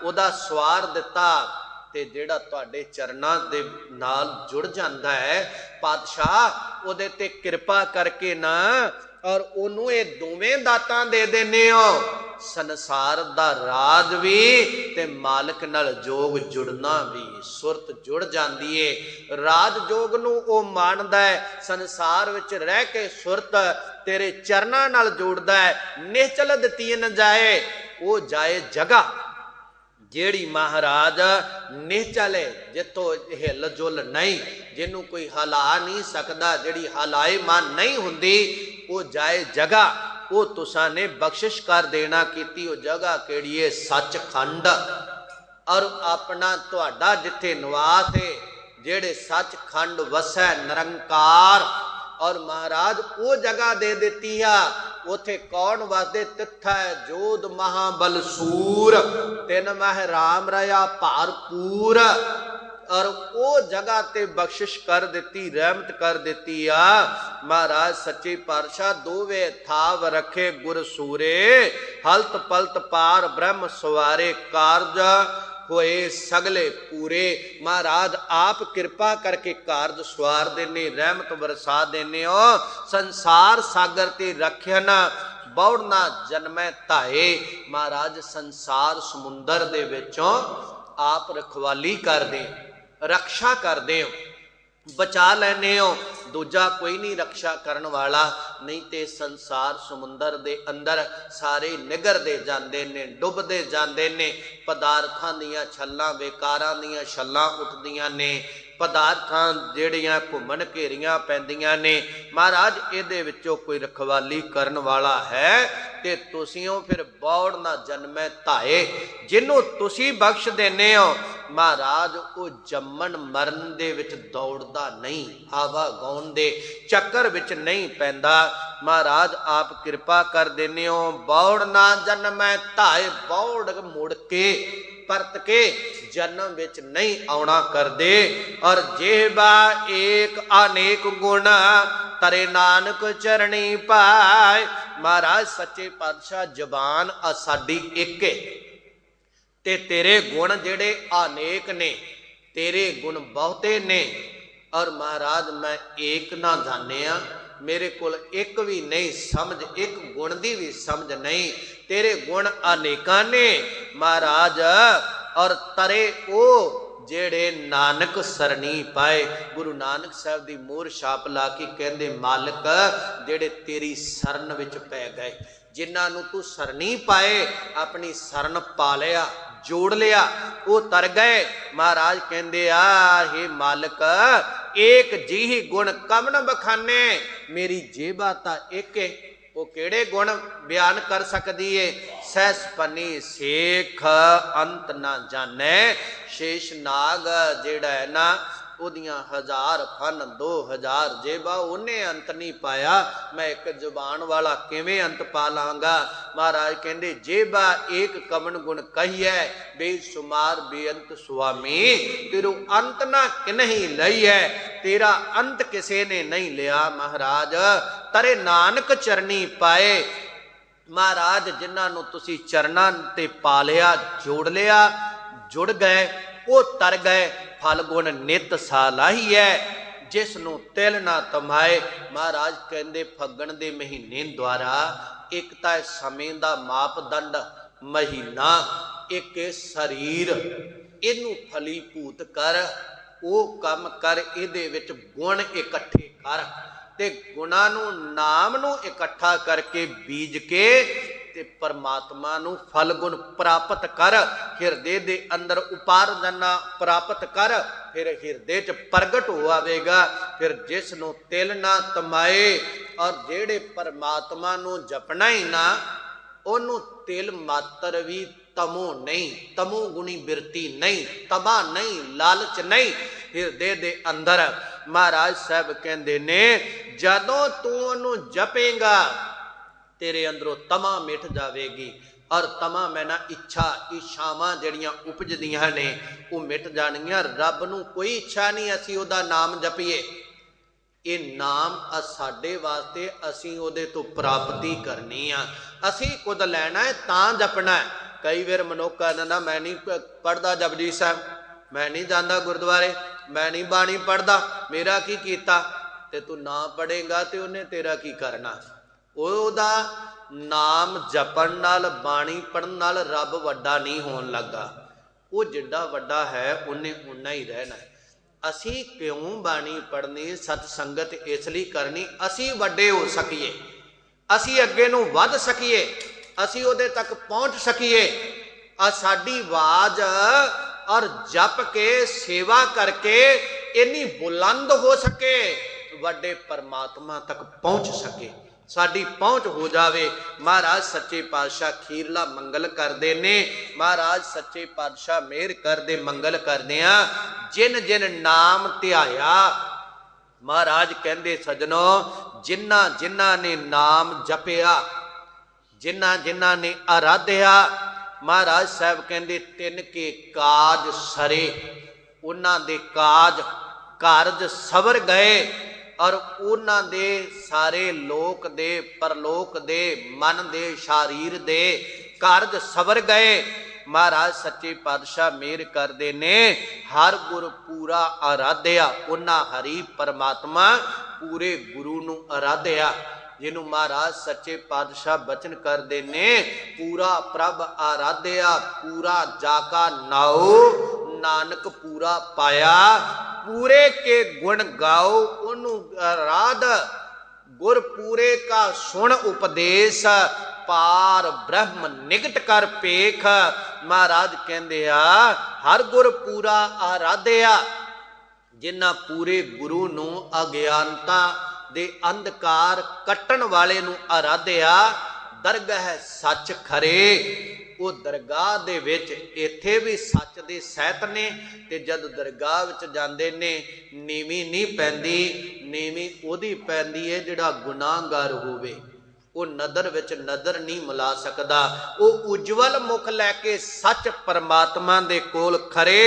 A: ओदा सवार दिता ते जेड़ा तुहाडे चरनां दे नाल जुड़ जांदा है पातशाह ओदे ते कृपा करके ना और ओनू ये दोवें दातां दे देने हो। संसार दा राज भी ते मालिक नाल जोग जुड़ना भी, सुरत जुड़ जांदी है। राज जोग नू ओ मानदा है, संसार विच रह के सुरत तेरे चरनां नाल जोड़दा है। निश्चल दित्ती न जाए, ओ जाए जगह जेड़ी महाराज निश्चल है, जिथों हिल जुल नहीं, जिन्हों कोई हला नहीं सकता, जिहड़ी हलाए मन नहीं हुंदी, वो जाए जगह वो तुसां ने बख्शिश कर देना कीती। वो जगह केड़ी है? सचखंड। और अपना तुहाडा जिथे निवास है, जेड़े सचखंड वसै निरंकार, और महाराज वो जगह दे देती है। उथे कौन वसदे? तिथा जोध महाबल सूर, तिन मह राम रया भारपूर। ਔਰ ਉਹ ਜਗ੍ਹਾ ਤੇ ਬਖਸ਼ਿਸ਼ ਕਰ ਦਿੱਤੀ, ਰਹਿਮਤ ਕਰ ਦਿੱਤੀ ਆ। ਮਹਾਰਾਜ ਸੱਚੇ ਪਾਤਸ਼ਾਹ ਦੋਵੇਂ ਥਾਵ ਰੱਖੇ ਗੁਰ ਸੂਰੇ, ਹਲਤ ਪਲਤ ਪਾਰ ਬ੍ਰਹਮ ਸਵਾਰੇ, ਕਾਰਜ ਹੋਏ ਸਗਲੇ ਪੂਰੇ। ਮਹਾਰਾਜ ਆਪ ਕਿਰਪਾ ਕਰਕੇ ਕਾਰਜ ਸਵਾਰ ਦੇਨੇ, ਰਹਿਮਤ ਵਰਸਾ ਦੇਨੇ ਹੋ। ਸੰਸਾਰ ਸਾਗਰ ਤੇ ਰੱਖਿਆ ਨਾ, ਬੌੜ ਨਾ ਜਨਮੈ ਧਾਏ। ਮਹਾਰਾਜ ਸੰਸਾਰ ਸਮੁੰਦਰ ਦੇ ਵਿੱਚੋਂ ਆਪ ਰਖਵਾਲੀ ਕਰਦੇ, ਰਕਸ਼ਾ ਕਰਦੇ ਹੋ, ਬਚਾ ਲੈਨੇ ਹੋ। ਦੂਜਾ ਕੋਈ ਨਹੀਂ ਰਕਸ਼ਾ ਕਰਨ ਵਾਲਾ, ਨਹੀਂ ਤੇ ਸੰਸਾਰ ਸਮੁੰਦਰ ਦੇ ਅੰਦਰ ਸਾਰੇ ਨਿਗਰਦੇ ਜਾਂਦੇ ਨੇ, ਡੁੱਬਦੇ ਜਾਂਦੇ ਨੇ। ਪਦਾਰਥਾਂ ਦੀਆਂ ਛੱਲਾਂ, ਵਿਕਾਰਾਂ ਦੀਆਂ ਛੱਲਾਂ ਉੱਠਦੀਆਂ ਨੇ, ਪਦਾਰਥਾਂ ਜਿਹੜੀਆਂ ਘੁੰਮਣ ਘੇਰੀਆਂ ਪੈਂਦੀਆਂ ਨੇ। ਮਹਾਰਾਜ ਇਹਦੇ ਵਿੱਚੋਂ ਕੋਈ ਰਖਵਾਲੀ ਕਰਨ ਵਾਲਾ ਹੈ ਤੇ ਤੁਸੀਂ ਉਹ ਫਿਰ ਬੌੜ ਨਾ ਜਨਮੈ ਧਾਏ। ਜਿਹਨੂੰ ਤੁਸੀਂ ਬਖਸ਼ ਦਿੰਦੇ ਹੋ ਮਹਾਰਾਜ, ਉਹ ਜੰਮਣ ਮਰਨ ਦੇ ਵਿੱਚ ਦੌੜਦਾ ਨਹੀਂ, ਆਵਾ ਗਾਉਣ ਦੇ ਚੱਕਰ ਵਿੱਚ ਨਹੀਂ ਪੈਂਦਾ। ਮਹਾਰਾਜ ਆਪ ਕਿਰਪਾ ਕਰ ਦਿੰਦੇ ਹੋ। ਬੌੜ ਨਾ ਜਨਮੈ ਧਾਏ, ਬੌੜ ਮੁੜ ਕੇ ਪਰਤ ਕੇ ਜਨਮ ਵਿੱਚ ਨਹੀਂ ਆਉਣਾ ਕਰਦੇ। ਔਰ ਜਿਹਬਾ ਏਕ ਅਨੇਕ ਗੁਣ, ਤਰੇ ਨਾਨਕ ਚਰਣੀ ਪਾਏ। ਮਹਾਰਾਜ ਸੱਚੇ ਪਾਤਸ਼ਾਹ ਜ਼ਬਾਨ ਆ ਸਾਡੀ ਇੱਕ ਏ ਤੇ ਤੇਰੇ ਗੁਣ ਜਿਹੜੇ ਅਨੇਕ ਨੇ, ਤੇਰੇ ਗੁਣ ਬਹੁਤੇ ਨੇ। ਔਰ ਮਹਾਰਾਜ ਮੈਂ ਏਕ ਨਾ ਜਾਣਿਆ, ਮੇਰੇ ਕੋਲ ਇੱਕ ਵੀ ਨਹੀਂ ਸਮਝ, ਇੱਕ ਗੁਣ ਦੀ ਵੀ ਸਮਝ ਨਹੀਂ। ਤੇਰੇ ਗੁਣ ਅਨੇਕਾਂ ਨੇ ਮਹਾਰਾਜ। ਔਰ ਤਰੇ ਉਹ ਜਿਹੜੇ ਨਾਨਕ ਸਰਣੀ ਪਾਏ। ਗੁਰੂ ਨਾਨਕ ਸਾਹਿਬ ਦੀ ਮੋਹਰ ਛਾਪ ਲਾ ਕੇ ਕਹਿੰਦੇ, ਮਾਲਕ ਜਿਹੜੇ ਤੇਰੀ ਸਰਨ ਵਿੱਚ ਪੈ ਗਏ, ਜਿਨ੍ਹਾਂ ਨੂੰ ਤੂੰ ਸਰਣੀ ਪਾਏ, ਆਪਣੀ ਸਰਨ ਪਾ ਲਿਆ, ਜੋੜ ਲਿਆ, ਉਹ ਤਰ ਗਏ। ਮਹਾਰਾਜ ਕਹਿੰਦੇ ਆ, ਹੇ ਮਾਲਕ ਏਕ ਜਿਹੀ ਗੁਣ ਕਮਨ ਬਖਾਨੇ, ਮੇਰੀ ਜੇਬਾ ਤਾਂ ਇੱਕ ਏ। ਉਹ ਕਿਹੜੇ ਗੁਣ ਬਿਆਨ ਕਰ ਸਕਦੀ ਏ? ਸਹਿਸ ਪਨੀ ਸੇਖ ਅੰਤ ਨਾ ਜਾਣੈ। ਸ਼ੇਸ਼ ਨਾਗ ਜਿਹੜਾ ਹੈ ਨਾ, ਉਹਦੀਆਂ 1000 ਫਨ 2000 ਜੇਬਾਂ, ਉਹਨੇ ਅੰਤ ਨਹੀਂ ਪਾਇਆ। ਮੈਂ ਇੱਕ ਜ਼ੁਬਾਨ ਵਾਲਾ ਕਿਵੇਂ ਅੰਤ ਪਾ ਲਾਂਗਾ? ਮਹਾਰਾਜ ਕਹਿੰਦੇ, ਜੇਬਾ ਏਕ ਕਵਨ ਗੁਣ ਕਹੀਐ, ਬੇਸ਼ੁਮਾਰ ਬੇਅੰਤ ਸੁਆਮੀ। ਤੇਰੂ ਅੰਤ ਨਾ ਕਿਨਹੀ ਲਈਐ, ਤੇਰਾ ਅੰਤ ਕਿਸੇ ਨੇ ਨਹੀਂ ਲਿਆ। ਮਹਾਰਾਜ ਤਰੇ ਨਾਨਕ ਚਰਨੀ ਪਾਏ। ਮਹਾਰਾਜ ਜਿਨ੍ਹਾਂ ਨੂੰ ਤੁਸੀਂ ਚਰਨਾਂ ਤੇ ਪਾ ਲਿਆ, ਜੋੜ ਲਿਆ, ਜੁੜ ਗਏ, ਉਹ ਤਰ ਗਏ। ਫਲ ਗੁਣ ਨਿਤ ਸਾਲਾਹੀ ਹੈ, ਜਿਸ ਨੂੰ ਤਿਲ ਨਾ ਤਮਾਏ। ਮਹਾਰਾਜ ਕਹਿੰਦੇ ਫੱਗਣ ਦੇ ਮਹੀਨੇ ਦੁਆਰਾ ਇੱਕ ਤਾਂ ਸਮੇਂ ਦਾ ਮਾਪਦੰਡ ਮਹੀਨਾ, ਇੱਕ ਸਰੀਰ, ਇਹਨੂੰ ਫਲੀ ਭੂਤ ਕਰ, ਉਹ ਕੰਮ ਕਰ, ਇਹਦੇ ਵਿੱਚ ਗੁਣ ਇਕੱਠੇ ਕਰ ਤੇ ਗੁਣਾਂ ਨੂੰ, ਨਾਮ ਨੂੰ ਇਕੱਠਾ ਕਰਕੇ ਬੀਜ ਕੇ ਤੇ ਪਰਮਾਤਮਾ ਨੂੰ ਫਲ ਗੁਣ ਪ੍ਰਾਪਤ ਕਰ। ਹਿਰਦੇ ਦੇ ਅੰਦਰ ਉਪਾਰਜਨਾ ਪ੍ਰਾਪਤ ਕਰ, ਫਿਰ ਹਿਰਦੇ 'ਚ ਪ੍ਰਗਟ ਹੋ ਆਵੇਗਾ। ਫਿਰ ਜਿਸ ਨੂੰ ਤਿਲ ਨਾ ਤਮਾਏ, ਔਰ ਜਿਹੜੇ ਪਰਮਾਤਮਾ ਨੂੰ ਜਪਣਾ ਹੀ ਨਾ, ਉਹਨੂੰ ਤਿਲ ਮਾਤਰ ਵੀ ਤਮੋ ਨਹੀਂ, ਤਮੋ ਗੁਣੀ ਬਿਰਤੀ ਨਹੀਂ, ਤਮਾ ਨਹੀਂ, ਲਾਲਚ ਨਹੀਂ ਹਿਰਦੇ ਦੇ ਅੰਦਰ। ਮਹਾਰਾਜ ਸਾਹਿਬ ਕਹਿੰਦੇ ਨੇ, ਜਦੋਂ ਤੂੰ ਉਹਨੂੰ ਜਪੇਂਗਾ ਤੇਰੇ ਅੰਦਰੋਂ ਤਮਾ ਮਿਟ ਜਾਵੇਗੀ। ਔਰ ਤਮਾ ਮੈਨਾ ਇੱਛਾਵਾਂ ਜਿਹੜੀਆਂ ਉਪਜਦੀਆਂ ਨੇ ਉਹ ਮਿਟ ਜਾਣਗੀਆਂ। ਰੱਬ ਨੂੰ ਕੋਈ ਇੱਛਾ ਨਹੀਂ ਅਸੀਂ ਉਹਦਾ ਨਾਮ ਜਪੀਏ। ਇਹ ਨਾਮ ਸਾਡੇ ਵਾਸਤੇ, ਅਸੀਂ ਉਹਦੇ ਤੋਂ ਪ੍ਰਾਪਤੀ ਕਰਨੀ ਆ, ਅਸੀਂ ਕੁਝ ਲੈਣਾ ਹੈ ਤਾਂ ਜਪਣਾ ਹੈ। ਕਈ ਵਾਰ ਮਨੁੱਖ ਕਹਿੰਦਾ, ਮੈਂ ਨਹੀਂ ਪੜ੍ਹਦਾ ਜਪਜੀ ਸਾਹਿਬ, ਮੈਂ ਨਹੀਂ ਜਾਂਦਾ ਗੁਰਦੁਆਰੇ, ਮੈਂ ਨਹੀਂ ਬਾਣੀ ਪੜ੍ਹਦਾ, ਮੇਰਾ ਕੀ ਕੀਤਾ? ਤੇ ਤੂੰ ਨਾ ਪੜ੍ਹੇਗਾ ਤੇ ਉਹਨੇ ਤੇਰਾ ਕੀ ਕਰਨਾ? ਉਹਦਾ ਨਾਮ ਜਪਣ ਨਾਲ, ਬਾਣੀ ਪੜ੍ਹਨ ਨਾਲ ਰੱਬ ਵੱਡਾ ਨਹੀਂ ਹੋਣ ਲੱਗਾ। ਉਹ ਜਿੱਡਾ ਵੱਡਾ ਹੈ ਉਹਨੇ ਉਨਾ ਹੀ ਰਹਿਣਾ। ਅਸੀਂ ਕਿਉਂ ਬਾਣੀ ਪੜ੍ਹਨੀ, ਸਤ ਸੰਗਤ ਇਸ ਲਈ ਕਰਨੀ, ਅਸੀਂ ਵੱਡੇ ਹੋ ਸਕੀਏ, ਅਸੀਂ ਅੱਗੇ ਨੂੰ ਵੱਧ ਸਕੀਏ, ਅਸੀਂ ਉਹਦੇ ਤੱਕ ਪਹੁੰਚ ਸਕੀਏ। ਸਾਡੀ ਆਵਾਜ਼ ਔਰ ਜਪ ਕੇ ਸੇਵਾ ਕਰਕੇ ਇੰਨੀ ਬੁਲੰਦ ਹੋ ਸਕੇ, ਵੱਡੇ ਪਰਮਾਤਮਾ ਤੱਕ ਪਹੁੰਚ ਸਕੇ, ਸਾਡੀ ਪਹੁੰਚ ਹੋ ਜਾਵੇ। ਮਹਾਰਾਜ ਸੱਚੇ ਪਾਤਸ਼ਾਹ ਖੀਰਲਾ ਮੰਗਲ ਕਰਦੇ ਨੇ। ਮਹਾਰਾਜ ਸੱਚੇ ਪਾਤਸ਼ਾਹ ਮਿਹਰ ਕਰਦੇ, ਮੰਗਲ ਕਰਦੇ ਆ। ਜਿਨ ਜਿਨ ਨਾਮ ਧਿਆਇਆ, ਮਹਾਰਾਜ ਕਹਿੰਦੇ ਸਜਣੋ, ਜਿਨ੍ਹਾਂ ਜਿਨ੍ਹਾਂ ਨੇ ਨਾਮ ਜਪਿਆ, ਜਿਨ੍ਹਾਂ ਜਿਨ੍ਹਾਂ ਨੇ ਆਰਾਧਿਆ, ਮਹਾਰਾਜ ਸਾਹਿਬ ਕਹਿੰਦੇ ਤਿੰਨ ਕੇ ਕਾਜ ਸਰੇ। ਉਹਨਾਂ ਦੇ ਕਾਰਜ ਸਵਰ ਗਏ ਔਰ ਉਹਨਾਂ ਦੇ ਸਾਰੇ ਲੋਕ ਦੇ ਪਰਲੋਕ ਦੇ ਮਨ ਦੇ ਸਰੀਰ ਦੇ ਕਾਰਜ ਸਵਰ ਗਏ। ਮਹਾਰਾਜ ਸੱਚੇ ਪਾਤਸ਼ਾਹ ਮਿਹਰ ਕਰਦੇ ਨੇ, ਹਰ ਗੁਰ ਪੂਰਾ ਆਰਾਧਿਆ। ਉਹਨਾਂ ਹਰੀ ਪਰਮਾਤਮਾ ਪੂਰੇ ਗੁਰੂ ਨੂੰ ਆਰਾਧਿਆ, ਜਿਹਨੂੰ ਮਹਾਰਾਜ ਸੱਚੇ ਪਾਤਸ਼ਾਹ ਬਚਨ ਕਰਦੇ ਨੇ, ਪੂਰਾ ਪ੍ਰਭ ਆਰਾਧਿਆ ਪੂਰਾ ਜਾ ਕਾ ਨਾਉ, ਨਾਨਕ ਪੂਰਾ ਪਾਇਆ ਪੂਰੇ ਕੇ ਗੁਣ ਗਾਓ। ਉਹਨੂੰ ਆਰਾਧ ਗੁਰ ਪੂਰੇ ਕਾ ਸੁਣ ਉਪਦੇਸ਼, ਪਾਰ ਬ੍ਰਹਮ ਨਿਕਟ ਕਰ ਪੇਖ। ਮਹਾਰਾਜ ਕਹਿੰਦੇ ਆ ਹਰ ਗੁਰ ਪੂਰਾ ਆਰਾਧਿਆ, ਜਿਨ੍ਹਾਂ ਪੂਰੇ ਗੁਰੂ ਨੂੰ ਅਗਿਆਨਤਾ ਦੇ ਅੰਧਕਾਰ ਕੱਟਣ ਵਾਲੇ ਨੂੰ ਆਰਾਧਿਆ। ਦਰਗਾਹ ਸੱਚ ਖਰੇ, ਉਹ ਦਰਗਾਹ ਦੇ ਵਿੱਚ ਇੱਥੇ ਵੀ ਸੱਚ ਦੇ ਸਹਿਤ ਨੇ, ਤੇ ਜਦ ਦਰਗਾਹ ਵਿੱਚ ਜਾਂਦੇ ਨੇ ਨੀਵੀਂ ਨਹੀਂ ਪੈਂਦੀ, ਨੀਵੀਂ ਉਹਦੀ ਪੈਂਦੀ ਹੈ ਜਿਹੜਾ ਗੁਨਾਹਗਾਰ ਹੋਵੇ। ਉਹ ਨਦਰ ਵਿੱਚ ਨਦਰ ਨਹੀਂ ਮਿਲਾ ਸਕਦਾ। ਉਹ ਉਜਵਲ ਮੁਖ ਲੈ ਕੇ ਸੱਚ ਪਰਮਾਤਮਾ ਦੇ ਕੋਲ ਖਰੇ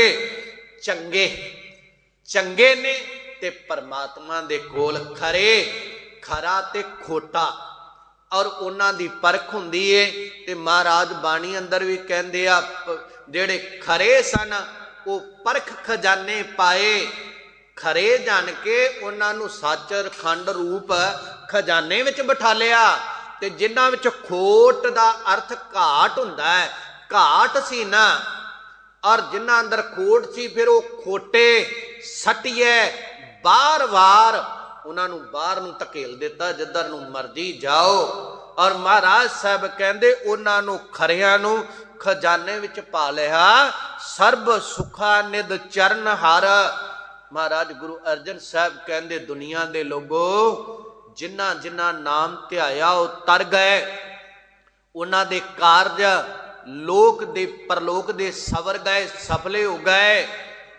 A: ਚੰਗੇ ਨੇ, ਤੇ ਪਰਮਾਤਮਾ ਦੇ ਕੋਲ ਖਰਾ ਤੇ ਖੋਟਾ, ਔਰ ਉਹਨਾਂ ਦੀ ਪਰਖ ਹੁੰਦੀ ਏ। ਤੇ ਮਹਾਰਾਜ ਬਾਣੀ ਅੰਦਰ ਵੀ ਕਹਿੰਦੇ ਆ, ਜਿਹੜੇ ਖਰੇ ਸਨ ਉਹ ਪਰਖ ਖਜ਼ਾਨੇ ਪਾਏ, ਖਰੇ ਜਾਣ ਕੇ ਉਹਨਾਂ ਨੂੰ ਸੱਚ ਅਖੰਡ ਰੂਪ ਖਜ਼ਾਨੇ ਵਿੱਚ ਬਿਠਾ ਲਿਆ। ਤੇ ਜਿਨ੍ਹਾਂ ਵਿੱਚ ਖੋਟ ਦਾ ਅਰਥ ਘਾਟ ਹੁੰਦਾ ਹੈ, ਘਾਟ ਸੀ ਨਾ, ਔਰ ਜਿਨ੍ਹਾਂ ਅੰਦਰ ਖੋਟ ਸੀ ਫਿਰ ਉਹ ਖੋਟੇ ਸੱਟਿਏ ਬਾਰ-ਬਾਰ ਉਹਨਾਂ ਨੂੰ ਬਾਹਰ ਨੂੰ ਧਕੇਲ ਦਿੱਤਾ, ਜਿੱਧਰ ਨੂੰ ਮਰਜ਼ੀ ਜਾਓ। ਔਰ ਮਹਾਰਾਜ ਸਾਹਿਬ ਕਹਿੰਦੇ ਉਹਨਾਂ ਨੂੰ ਖਰਿਆਂ ਨੂੰ ਖਜ਼ਾਨੇ ਵਿੱਚ ਪਾ ਲਿਆ। ਸਰਬ ਸੁਖਾ ਨਿਦ ਚਰਨ ਹਰ। ਮਹਾਰਾਜ ਗੁਰੂ ਅਰਜਨ ਸਾਹਿਬ ਕਹਿੰਦੇ ਦੁਨੀਆ ਦੇ ਲੋਗੋ, ਜਿਨ੍ਹਾਂ ਨਾਮ ਧਿਆਇਆ ਉਹ ਤਰ ਗਏ, ਉਹਨਾਂ ਦੇ ਕਾਰਜ ਲੋਕ ਦੇ ਪਰਲੋਕ ਦੇ ਸਵਰ ਗਏ, ਸਫਲੇ ਹੋ ਗਏ।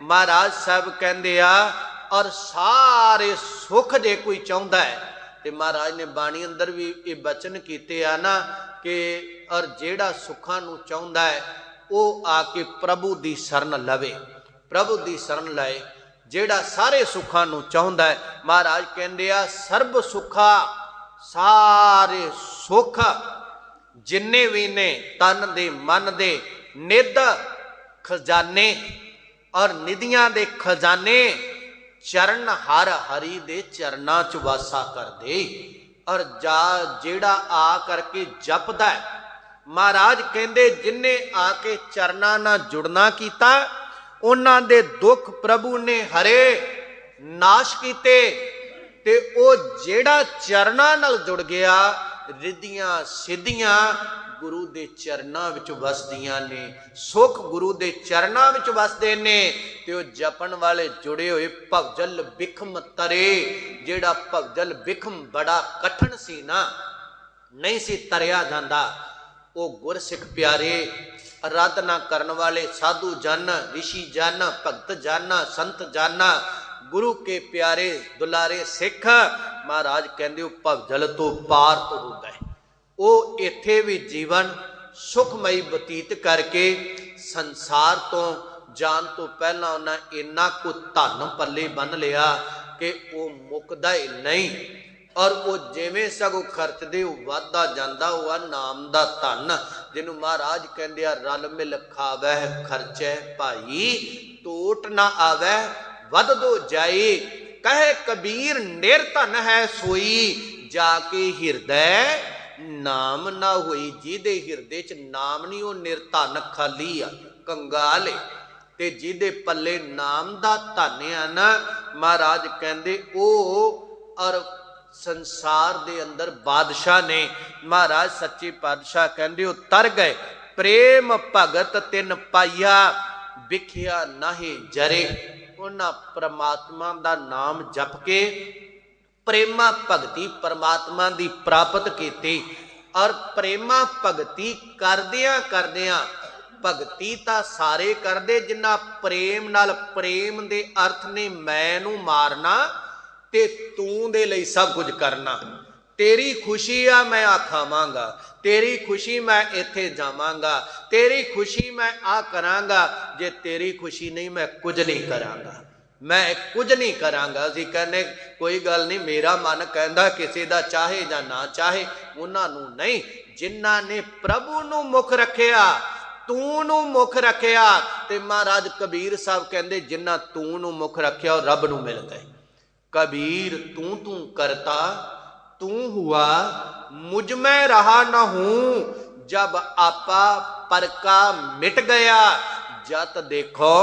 A: ਮਹਾਰਾਜ ਸਾਹਿਬ ਕਹਿੰਦੇ ਆ ਔਰ ਸਾਰੇ ਸੁੱਖ ਜੇ ਕੋਈ ਚਾਹੁੰਦਾ ਹੈ, ਤੇ ਮਹਾਰਾਜ ਨੇ ਬਾਣੀ ਅੰਦਰ ਵੀ ਇਹ ਬਚਨ ਕੀਤੇ ਆ ਨਾ ਕਿ ਔਰ ਜਿਹੜਾ ਸੁੱਖਾਂ ਨੂੰ ਚਾਹੁੰਦਾ ਹੈ ਉਹ ਆ ਕੇ ਪ੍ਰਭੂ ਦੀ ਸ਼ਰਨ ਲਵੇ, ਪ੍ਰਭੂ ਦੀ ਸ਼ਰਨ ਲਏ। ਜਿਹੜਾ ਸਾਰੇ ਸੁੱਖਾਂ ਨੂੰ ਚਾਹੁੰਦਾ ਹੈ, ਮਹਾਰਾਜ ਕਹਿੰਦੇ ਆ ਸਰਬ ਸੁੱਖਾ, ਸਾਰੇ ਸੁੱਖ ਜਿੰਨੇ ਵੀ ਨੇ ਤਨ ਦੇ ਮਨ ਦੇ ਨਿੱਧ ਖਜ਼ਾਨੇ ਔਰ ਨਿਧੀਆਂ ਦੇ ਖਜ਼ਾਨੇ, ਚਰਨ ਹਰ ਹਰੀ ਦੇ ਚਰਨਾਂ ਚ ਵਾਸਾ ਕਰਦੇ। ਔਰ ਜਿਹੜਾ ਆ ਕਰਕੇ ਜਪਦਾ, ਮਹਾਰਾਜ ਕਹਿੰਦੇ ਜਿਨਨੇ ਆ ਕੇ ਚਰਨਾਂ ਨਾਲ ਜੁੜਨਾ ਕੀਤਾ, ਉਹਨਾਂ ਦੇ ਦੁੱਖ ਪ੍ਰਭੂ ਨੇ ਹਰੇ ਨਾਸ਼ ਕੀਤੇ। ਤੇ ਉਹ ਜਿਹੜਾ ਚਰਨਾਂ ਨਾਲ ਜੁੜ ਗਿਆ, ਰਿੱਧੀਆਂ ਸਿੱਧੀਆਂ ਗੁਰੂ ਦੇ ਚਰਨਾਂ ਵਿੱਚ ਵਸਦੀਆਂ ਨੇ, ਸੁੱਖ ਗੁਰੂ ਦੇ ਚਰਨਾਂ ਵਿੱਚ ਵਸਦੇ ਨੇ। ਤੇ ਉਹ ਜਪਣ ਵਾਲੇ ਜੁੜੇ ਹੋਏ ਭਵਜਲ ਬਿਖਮ ਤਰੇ, ਜਿਹੜਾ ਭਵਜਲ ਬਿਖਮ ਬੜਾ ਕਠਨ ਸੀ ਨਾ, ਨਹੀਂ ਸੀ ਤਰਿਆ ਜਾਂਦਾ, ਉਹ ਗੁਰਸਿੱਖ ਪਿਆਰੇ ਆਰਾਧਨਾ ਕਰਨ ਵਾਲੇ ਸਾਧੂ ਜਨ, ਰਿਸ਼ੀ ਜਨ, ਭਗਤ ਜਨ, ਸੰਤ ਜਨ, ਗੁਰੂ ਕੇ ਪਿਆਰੇ ਦੁਲਾਰੇ ਸਿੱਖ, ਮਹਾਰਾਜ ਕਹਿੰਦੇ ਉਹ ਭਵਜਲ ਤੋਂ ਪਾਰ ਤੋਂ ਹੋ ਗਏ। ਉਹ ਇੱਥੇ ਵੀ ਜੀਵਨ ਸੁਖਮਈ ਬਤੀਤ ਕਰਕੇ ਸੰਸਾਰ ਤੋਂ ਜਾਣ ਤੋਂ ਪਹਿਲਾਂ ਉਹਨਾਂ ਇੰਨਾ ਕੁ ਧਨ ਪੱਲੇ ਬੰਨ ਲਿਆ ਕਿ ਉਹ ਮੁੱਕਦਾ ਹੀ ਨਹੀਂ। ਔਰ ਉਹ ਜਿਵੇਂ ਸਗੋਂ ਖਰਚਦੇ ਉਹ ਵੱਧਦਾ ਜਾਂਦਾ, ਉਹ ਆ ਨਾਮ ਦਾ ਧਨ, ਜਿਹਨੂੰ ਮਹਾਰਾਜ ਕਹਿੰਦੇ ਆ ਰਲ ਮਿਲ ਖਾਵੈ ਖਰਚੈ ਭਾਈ, ਟੋਟ ਨਾ ਆਵੈ ਵੱਧਦੋ ਜਾਈ। ਕਹੇ ਕਬੀਰ ਨਿਰਧਨ ਹੈ ਸੋਈ, ਜਾ ਕੇ ਹਿਰਦੈ ਨਾਮ ਨਾ ਹੋਈ। ਜਿਹਦੇ ਹਿਰਦੇ ਚ ਨਾਮ ਨਹੀਂ, ਉਹ ਨਿਰਧਨ ਖਾਲੀ ਆ, ਕੰਗਾਲ ਏ। ਤੇ ਜਿਹਦੇ ਪੱਲੇ ਨਾਮ ਦਾ ਧਨ ਆ ਨਾ, ਮਹਾਰਾਜ ਕਹਿੰਦੇ ਉਹ ਔਰ ਸੰਸਾਰ ਦੇ ਅੰਦਰ ਬਾਦਸ਼ਾਹ ਨੇ। ਮਹਾਰਾਜ ਸੱਚੇ ਪਾਤਸ਼ਾਹ ਕਹਿੰਦੇ ਉਹ ਤਰ ਗਏ। ਪ੍ਰੇਮ ਭਗਤ ਤਿਨ ਪਾਈਆ, ਵਿਖਿਆ ਨਾਹੀ ਜਰੇ। ਉਹਨਾਂ ਪ੍ਰਮਾਤਮਾ ਦਾ ਨਾਮ ਜਪ ਕੇ ਪ੍ਰੇਮਾ ਭਗਤੀ ਪਰਮਾਤਮਾ ਦੀ ਪ੍ਰਾਪਤ ਕੀਤੀ। ਔਰ ਪ੍ਰੇਮਾ ਭਗਤੀ ਕਰਦਿਆਂ ਕਰਦਿਆਂ, ਭਗਤੀ ਤਾਂ ਸਾਰੇ ਕਰਦੇ ਜਿਨ੍ਹਾਂ ਪ੍ਰੇਮ ਨਾਲ, ਪ੍ਰੇਮ ਦੇ ਅਰਥ ਨੇ ਮੈਂ ਨੂੰ ਮਾਰਨਾ ਤੇ ਤੂੰ ਦੇ ਲਈ ਸਭ ਕੁਝ ਕਰਨਾ। तेरी खुशी आ मैं आ खावांगा, तेरी खुशी मैं इत्थे जावांगा, तेरी खुशी मैं आ करांगा, जे तेरी खुशी नहीं मैं कुछ नहीं करांगा, मैं कुछ नहीं करांगा। असीं कहने कोई गल नहीं, मेरा मन कहंदा किसी दा चाहे जां ना चाहे, उन्हां नूं नहीं, जिन्हां ने प्रभु नूं मुख रखिया, तू नूं मुख रखिया। ते महाराज कबीर साहब कहंदे जिन्हां तू नूं मुख रखिया ਉਹ रब नूं मिल गए। कबीर तू तू करता तू हुआ, मुझ में रहा न हूं, जब आपा पर का मिट गया, जत देखो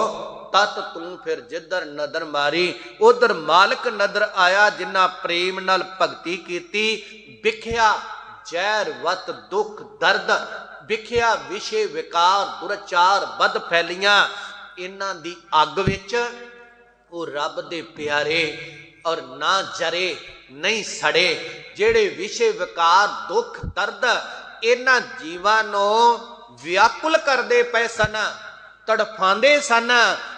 A: तत तू, फिर जिधर नदर मारी उधर मालिक नदर आया। जिन्ना प्रेम नाल भगती कीती, विख्या जहर वत दुख दर्द, विख्या विषे विकार दुराचार बद फैलियां, इन्हां दी अग विच वो रब दे प्यारे और ना जरे नहीं सड़े, जेड़े विषे विकार दुख दर्द इन्हां जीवां नूं व्याकुल करदे पए सन, तड़फांदे सन।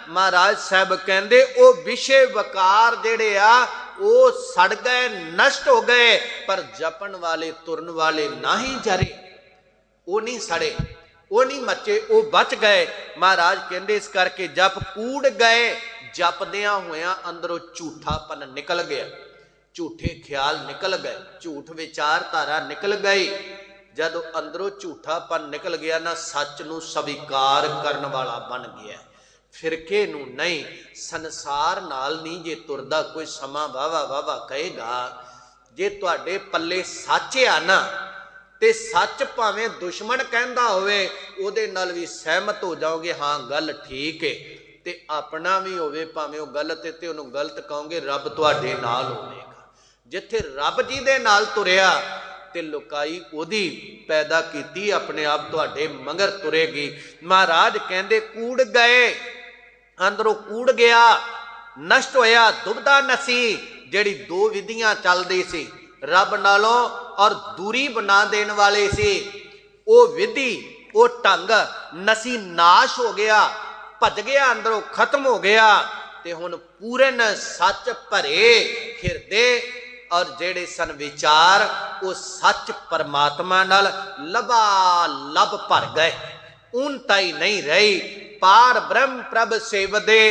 A: महाराज साहब कहंदे ओ विषे विकार जेड़े आ वो सड़ गए, नष्ट हो गए, पर जपन वाले तुरन वाले ना ही जरे, वो नहीं सड़े, वो नहीं मचे, वो बच गए। महाराज कहंदे इस करके जप कूड़ गए, जपदियां होया अंदरों झूठापन निकल गया, झूठे ख्याल निकल गए, झूठ विचारधारा निकल गई। जब अंदरों झूठापन निकल गया ना, सच नूं स्वीकार करन वाला बन गया, फिरके नूं नहीं, संसार नाल नहीं जे तुरदा। कोई समा वावा वावा कहेगा जे तुहाडे पल्ले सच आ ना, ते सच भावें दुश्मन कहंदा होवे उहदे नाल भी सहमत हो जाओगे, हाँ गल ठीक है, ते अपना भी होवे भावें वो गलत है ते उहनूं गलत कहोगे, रब तुहाडे नाल होवेगा। जिथे रब जी दे नाल तुरिया ते लुकाई ओदी पैदा कीती अपने आप तुहाडे मगर तुरेगी। महाराज कहंदे कूड़ गए, अंदरों कूड़ गया, नष्ट होया, दुबदा नसी, जेड़ी दो विधियां चलदी सी रब नालों और दूरी बना देन वाले सी, वो विधि वो ढंग नसी नाश हो गया, भज गया, अंदरों खत्म हो गया। ते हुण पूरन सच भरे हिरदे और जेड़े सन विचार वो सच परमात्मा नाल लबा लब भर गए, ऊनता ही नहीं रही। पार ब्रह्म प्रभ सेवदे,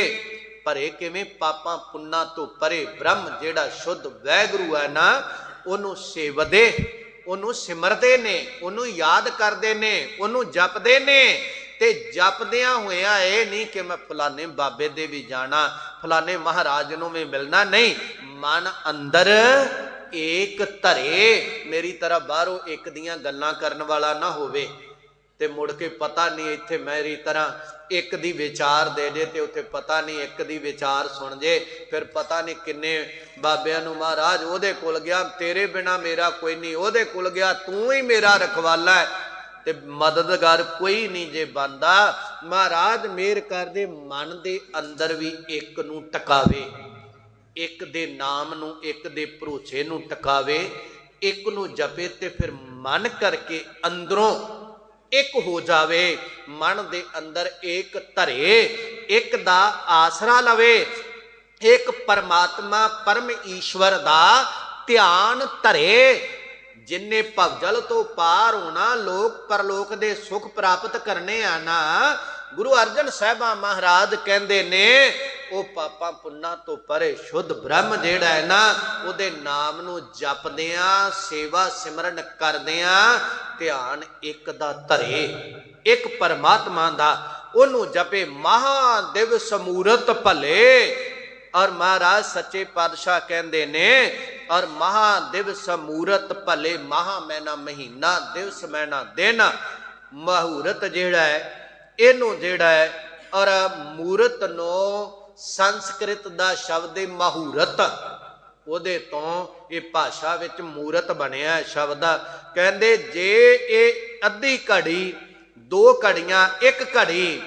A: भरे किवें पापां पुन्ना तो परे, ब्रह्म जेड़ा शुद्ध वैगुरु है ना, ਉਹਨੂੰ ਸੇਵਦੇ, ਉਹਨੂੰ ਸਿਮਰਦੇ ਨੇ, ਉਹਨੂੰ ਯਾਦ ਕਰਦੇ ਨੇ, ਉਹਨੂੰ ਜਪਦੇ ਨੇ। ਤੇ ਜਪਦਿਆਂ ਹੋਇਆਂ ਇਹ ਨਹੀਂ ਕਿ ਮੈਂ ਫਲਾਣੇ ਬਾਬੇ ਦੇ ਵੀ ਜਾਣਾ, ਫਲਾਣੇ ਮਹਾਰਾਜ ਨੂੰ ਵੀ ਮਿਲਣਾ, ਨਹੀਂ, ਮਨ ਅੰਦਰ ਏਕ ਧਰੇ, ਮੇਰੀ ਤਰ੍ਹਾਂ ਬਾਹਰੋਂ ਇੱਕ ਦੀਆਂ ਗੱਲਾਂ ਕਰਨ ਵਾਲਾ ਨਾ ਹੋਵੇ ਤੇ ਮੁੜ ਕੇ ਪਤਾ ਨਹੀਂ ਇੱਥੇ ਮੇਰੀ ਤਰ੍ਹਾਂ ਇੱਕ ਦੀ ਵਿਚਾਰ ਦੇ ਜੇ ਤੇ ਉੱਥੇ ਪਤਾ ਨਹੀਂ ਇੱਕ ਦੀ ਵਿਚਾਰ ਸੁਣ ਜੇ, ਫਿਰ ਪਤਾ ਨਹੀਂ ਕਿੰਨੇ ਬਾਬਿਆਂ ਨੂੰ ਮਹਾਰਾਜ ਉਹਦੇ ਕੋਲ ਗਿਆ, ਤੇਰੇ ਬਿਨਾ ਮੇਰਾ ਕੋਈ ਨਹੀਂ, ਉਹਦੇ ਕੋਲ ਗਿਆ, ਤੂੰ ਹੀ ਮੇਰਾ ਰਖਵਾਲਾ ਹੈ, ਤੇ ਮਦਦਗਾਰ ਕੋਈ ਨਹੀਂ ਜੇ ਬੰਦਾ। ਮਹਾਰਾਜ ਮੇਰ ਕਰਦੇ ਮਨ ਦੇ ਅੰਦਰ ਵੀ ਇੱਕ ਨੂੰ ਟਿਕਾਵੇ, ਇੱਕ ਦੇ ਨਾਮ ਨੂੰ, ਇੱਕ ਦੇ ਭਰੋਸੇ ਨੂੰ ਟਿਕਾਵੇ, ਇੱਕ ਨੂੰ ਜਪੇ ਤੇ ਫਿਰ ਮਨ ਕਰਕੇ ਅੰਦਰੋਂ एक हो जावे, मन दे अंदर एक धरे, एक दा आसरा लवे, एक परमात्मा परम ईश्वर दा ध्यान धरे। जिन्ने भवजल तो पार होना, लोक परलोक दे सुख प्राप्त करने आना, गुरु अर्जन साहिबा महाराज कहंदे ने वो पापां पुन्ना तो परे शुद्ध ब्रह्म जेड़ा है ना, उहदे नाम नूं जपदियां सेवा सिमरन करदियां ध्यान एक दा धरे, एक परमात्मा दा, ओनू जपे, महादिव समूरत भले। और महाराज सच्चे पातशाह कहंदे ने, और महादिव समूरत भले, महा मैना महीना, दिवस मैना दिन, महूरत जेड़ा है इनू जेड़ा है, और मूरत नो संस्कृत दा शब्द है महूरत, ਉਹਦੇ ਤੋਂ ਇਹ ਭਾਸ਼ਾ ਵਿੱਚ ਮੂਰਤ ਬਣਿਆ ਸ਼ਬਦ। ਕਹਿੰਦੇ ਜੇ ਇਹ ਅੱਧੀ ਘੜੀ, 2 ਘੜੀਆਂ, 1 ਘੜੀ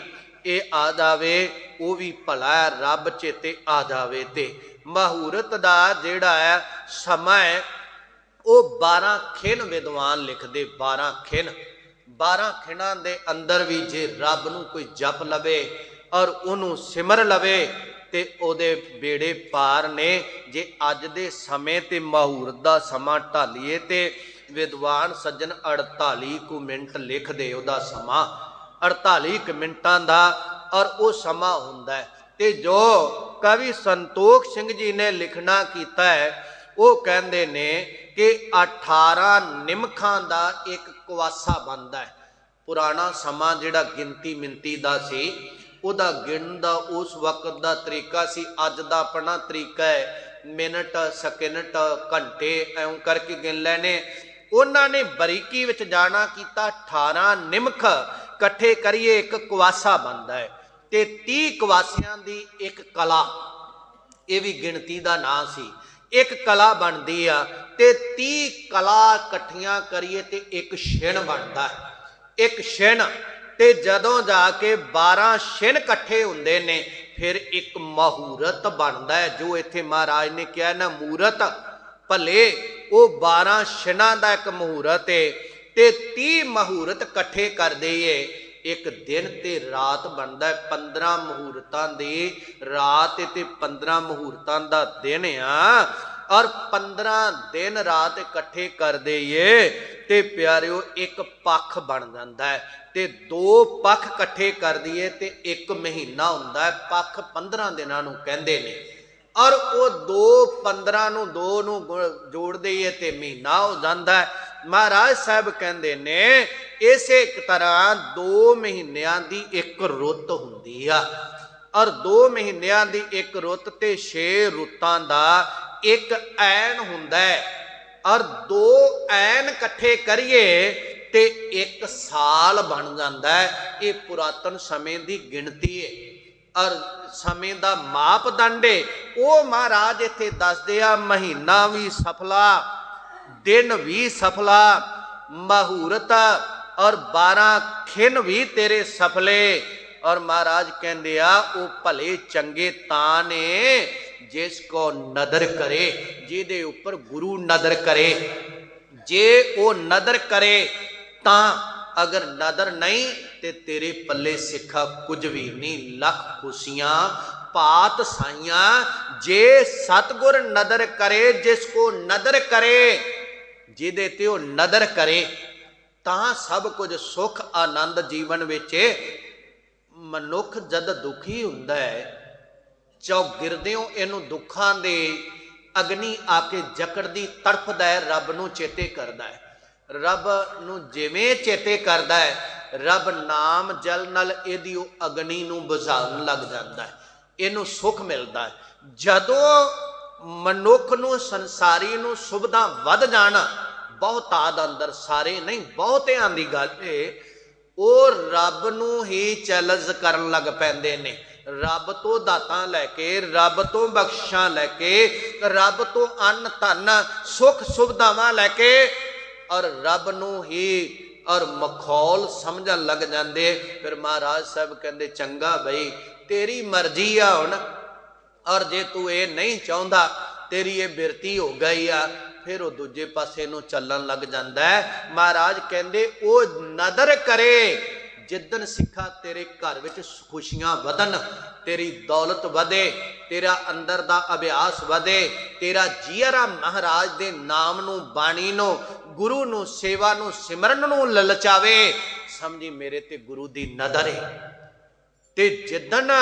A: ਇਹ ਆ ਜਾਵੇ ਉਹ ਵੀ ਭਲਾ ਰੱਬ ਚੇਤੇ ਆ ਜਾਵੇ। ਤੇ ਮਹੂਰਤ ਦਾ ਜਿਹੜਾ ਹੈ ਸਮਾਂ ਹੈ ਉਹ 12 ਖਿਣ ਵਿਦਵਾਨ ਲਿਖਦੇ, 12 ਖਿਣ। 12 ਖਿਣਾਂ ਦੇ ਅੰਦਰ ਵੀ ਜੇ ਰੱਬ ਨੂੰ ਕੋਈ ਜਪ ਲਵੇ ਔਰ ਉਹਨੂੰ ਸਿਮਰ ਲਵੇ ਤੇ ਉਹਦੇ ਬੇੜੇ ਪਾਰ ਨੇ। ਜੇ ਅੱਜ ਦੇ ਸਮੇਂ ਤੇ ਮਹੂਰਤ ਦਾ ਸਮਾਂ ਢਾਲੀਏ ਤੇ ਵਿਦਵਾਨ ਸੱਜਣ 48 ਕੁ ਮਿੰਟ ਲਿਖਦੇ ਉਹਦਾ ਸਮਾਂ, 48 ਕੁ ਮਿੰਟਾਂ ਦਾ ਔਰ ਉਹ ਸਮਾਂ ਹੁੰਦਾ ਹੈ। ਤੇ ਜੋ ਕਵੀ ਸੰਤੋਖ ਸਿੰਘ ਜੀ ਨੇ ਲਿਖਣਾ ਕੀਤਾ ਹੈ ਉਹ ਕਹਿੰਦੇ ਨੇ ਕਿ 18 ਨਿਮਖਾਂ ਦਾ ਇੱਕ ਕੁਆਸਾ ਬਣਦਾ ਹੈ। ਪੁਰਾਣਾ ਸਮਾਂ ਜਿਹੜਾ ਗਿਣਤੀ ਮਿੰਤੀ ਦਾ ਸੀ, ਉਹਦਾ ਗਿਣਨ ਦਾ ਉਸ ਵਕਤ ਦਾ ਤਰੀਕਾ ਸੀ। ਅੱਜ ਦਾ ਆਪਣਾ ਤਰੀਕਾ ਹੈ ਮਿੰਟ, ਸਕਿੰਟ, ਘੰਟੇ ਐਉਂ ਕਰਕੇ ਗਿਣ ਲੈਣੇ। ਉਹਨਾਂ ਨੇ ਬਰੀਕੀ ਵਿੱਚ ਜਾਣਾ ਕੀਤਾ। 18 ਨਿਮਖ ਇਕੱਠੇ ਕਰੀਏ ਇੱਕ ਕੁਆਸਾ ਬਣਦਾ ਹੈ ਤੇ 30 ਕੁਆਸਿਆਂ ਦੀ ਇੱਕ ਕਲਾ, ਇਹ ਵੀ ਗਿਣਤੀ ਦਾ ਨਾਂ ਸੀ। ਇੱਕ ਕਲਾ ਬਣਦੀ ਆ ਤੇ 30 ਕਲਾ ਇਕੱਠੀਆਂ ਕਰੀਏ ਤੇ ਇੱਕ ਛਿਣ ਬਣਦਾ ਹੈ। ਇੱਕ ਛਿਣ ਤੇ ਜਦੋਂ ਜਾ ਕੇ 12 ਛਿਣ ਇਕੱਠੇ ਹੁੰਦੇ ਨੇ ਫਿਰ ਇੱਕ ਮਹੂਰਤ ਬਣਦਾ ਹੈ। ਜੋ ਇੱਥੇ ਮਹਾਰਾਜ ਨੇ ਕਿਹਾ ਨਾ ਮਹੂਰਤ, ਭਲੇ ਉਹ 12 ਛਿਣਾਂ ਦਾ ਇੱਕ ਮਹੂਰਤ ਹੈ ਤੇ 30 ਮਹੂਰਤ ਇਕੱਠੇ ਕਰ ਦਈਏ ਇੱਕ ਦਿਨ ਤੇ ਰਾਤ ਬਣਦਾ ਹੈ। 15 ਮਹੂਰਤਾਂ ਦੀ ਰਾਤ ਤੇ 15 ਮਹੂਰਤਾਂ ਦਾ ਦਿਨ ਆ ਔਰ 15 ਦਿਨ ਰਾਤ ਇਕੱਠੇ ਕਰ ਦਈਏ ਤੇ ਪਿਆਰਿਓ ਇੱਕ ਪੱਖ ਬਣ ਜਾਂਦਾ ਹੈ। ਤੇ 2 ਪੱਖ ਇਕੱਠੇ ਕਰ ਦਈਏ ਤੇ ਇੱਕ ਮਹੀਨਾ ਹੁੰਦਾ ਹੈ। ਪੱਖ 15 ਦਿਨਾਂ ਨੂੰ ਕਹਿੰਦੇ ਨੇ ਔਰ ਉਹ 2 15 ਨੂੰ 2 ਨੂੰ ਜੋੜ ਦਈਏ ਤੇ ਮਹੀਨਾ ਹੋ ਜਾਂਦਾ ਹੈ। ਮਹਾਰਾਜ ਸਾਹਿਬ ਕਹਿੰਦੇ ਨੇ ਇਸੇ ਤਰ੍ਹਾਂ 2 ਮਹੀਨਿਆਂ ਦੀ ਇੱਕ ਰੁੱਤ ਹੁੰਦੀ ਆ ਔਰ 2 ਮਹੀਨਿਆਂ ਦੀ ਇੱਕ ਰੁੱਤ ਤੇ 6 ਰੁੱਤਾਂ ਦਾ ਇੱਕ ਐਨ ਹੁੰਦਾ ਹੈ ਔਰ 2 ਐਨ ਇਕੱਠੇ ਕਰੀਏ ਤੇ ਇੱਕ ਸਾਲ ਬਣ ਜਾਂਦਾ ਹੈ। ਇਹ ਪੁਰਾਤਨ ਸਮੇਂ ਦੀ ਗਿਣਤੀ ਹੈ ਔਰ ਸਮੇਂ ਦਾ ਮਾਪਦੰਡ ਹੈ। ਉਹ ਮਹਾਰਾਜ ਇੱਥੇ ਦੱਸਦੇ ਆ ਮਹੀਨਾ ਵੀ ਸਫਲਾ, ਦਿਨ ਵੀ ਸਫਲਾ, ਮਹੂਰਤ ਔਰ 12 ਖਿਨ ਵੀ ਤੇਰੇ ਸਫਲੇ। ਔਰ ਮਹਾਰਾਜ ਕਹਿੰਦੇ ਆ ਉਹ ਭਲੇ ਚੰਗੇ ਤਾਂ ਨੇ ਜਿਸ ਕੋ ਨਦਰ ਕਰੇ, ਜਿਹਦੇ ਉੱਪਰ ਗੁਰੂ ਨਦਰ ਕਰੇ। ਜੇ ਉਹ ਨਦਰ ਕਰੇ ਤਾਂ, ਅਗਰ ਨਦਰ ਨਹੀਂ ਤੇ ਤੇਰੇ ਪੱਲੇ ਸਿੱਖਾ ਕੁਝ ਵੀ ਨਹੀਂ। ਲੱਖ ਖੁਸ਼ੀਆਂ ਪਾਤ ਸਾਈਆਂ, ਜੇ ਸਤਗੁਰ ਨਦਰ ਕਰੇ, ਜਿਸ ਕੋ ਨਦਰ ਕਰੇ, ਜਿਹਦੇ ਤੇ ਉਹ ਨਦਰ ਕਰੇ ਤਾਂ ਸਭ ਕੁਝ ਸੁੱਖ ਆਨੰਦ ਜੀਵਨ ਵਿੱਚ। ਮਨੁੱਖ ਜਦ ਦੁਖੀ ਹੁੰਦਾ ਹੈ ਚੌਗਿਰਦਿਓਂ ਇਹਨੂੰ ਦੁੱਖਾਂ ਦੇ ਅਗਨੀ ਆ ਕੇ ਜਕੜਦੀ ਤੜਫਦਾ ਹੈ, ਰੱਬ ਨੂੰ ਚੇਤੇ ਕਰਦਾ ਹੈ। ਰੱਬ ਨੂੰ ਜਿਵੇਂ ਚੇਤੇ ਕਰਦਾ ਹੈ, ਰੱਬ ਨਾਮ ਜਲ ਨਾਲ ਇਹਦੀ ਉਹ ਅਗਨੀ ਨੂੰ ਬੁਝਾਉਣ ਲੱਗ ਜਾਂਦਾ ਹੈ, ਇਹਨੂੰ ਸੁੱਖ ਮਿਲਦਾ ਹੈ। ਜਦੋਂ ਮਨੁੱਖ ਨੂੰ, ਸੰਸਾਰੀ ਨੂੰ ਸੁਵਿਧਾ ਵੱਧ ਜਾਣ, ਬਹੁਤਾਤ ਅੰਦਰ, ਸਾਰੇ ਨਹੀਂ ਬਹੁਤਿਆਂ ਦੀ ਗੱਲ ਏ, ਉਹ ਰੱਬ ਨੂੰ ਹੀ ਚੈਲੰਜ ਕਰਨ ਲੱਗ ਪੈਂਦੇ ਨੇ। ਰੱਬ ਤੋਂ ਦਾਤਾਂ ਲੈ ਕੇ, ਰੱਬ ਤੋਂ ਬਖਸ਼ਾਂ ਲੈ ਕੇ, ਰੱਬ ਤੋਂ ਅੰਨ ਧਨ ਸੁੱਖ ਸੁਵਿਧਾਵਾਂ ਲੈ ਕੇ ਔਰ ਰੱਬ ਨੂੰ ਹੀ ਔਰ ਮਖੌਲ ਸਮਝਣ ਲੱਗ ਜਾਂਦੇ। ਫਿਰ ਮਹਾਰਾਜ ਸਾਹਿਬ ਕਹਿੰਦੇ ਚੰਗਾ ਬਈ ਤੇਰੀ ਮਰਜ਼ੀ ਆ ਹੁਣ, ਔਰ ਜੇ ਤੂੰ ਇਹ ਨਹੀਂ ਚਾਹੁੰਦਾ, ਤੇਰੀ ਇਹ ਬਿਰਤੀ ਹੋ ਗਈ ਆ, ਫਿਰ ਉਹ ਦੂਜੇ ਪਾਸੇ ਨੂੰ ਚੱਲਣ ਲੱਗ ਜਾਂਦਾ ਹੈ। ਮਹਾਰਾਜ ਕਹਿੰਦੇ ਉਹ ਨਦਰ ਕਰੇ, ਜਿੱਦਣ ਸਿੱਖਾ ਤੇਰੇ ਘਰ ਵਿੱਚ ਖੁਸ਼ੀਆਂ ਵਧਣ, ਤੇਰੀ ਦੌਲਤ ਵਧੇ, ਤੇਰਾ ਅੰਦਰ ਦਾ ਅਭਿਆਸ ਵਧੇ, ਤੇਰਾ ਜੀਅਰਾ ਮਹਾਰਾਜ ਦੇ ਨਾਮ ਨੂੰ, ਬਾਣੀ ਨੂੰ, ਗੁਰੂ ਨੂੰ, ਸੇਵਾ ਨੂੰ, ਸਿਮਰਨ ਨੂੰ ਲਲਚਾਵੇ, ਸਮਝੀ ਮੇਰੇ ਤੇ ਗੁਰੂ ਦੀ ਨਦਰ ਹੈ। ਤੇ ਜਿੱਦਣ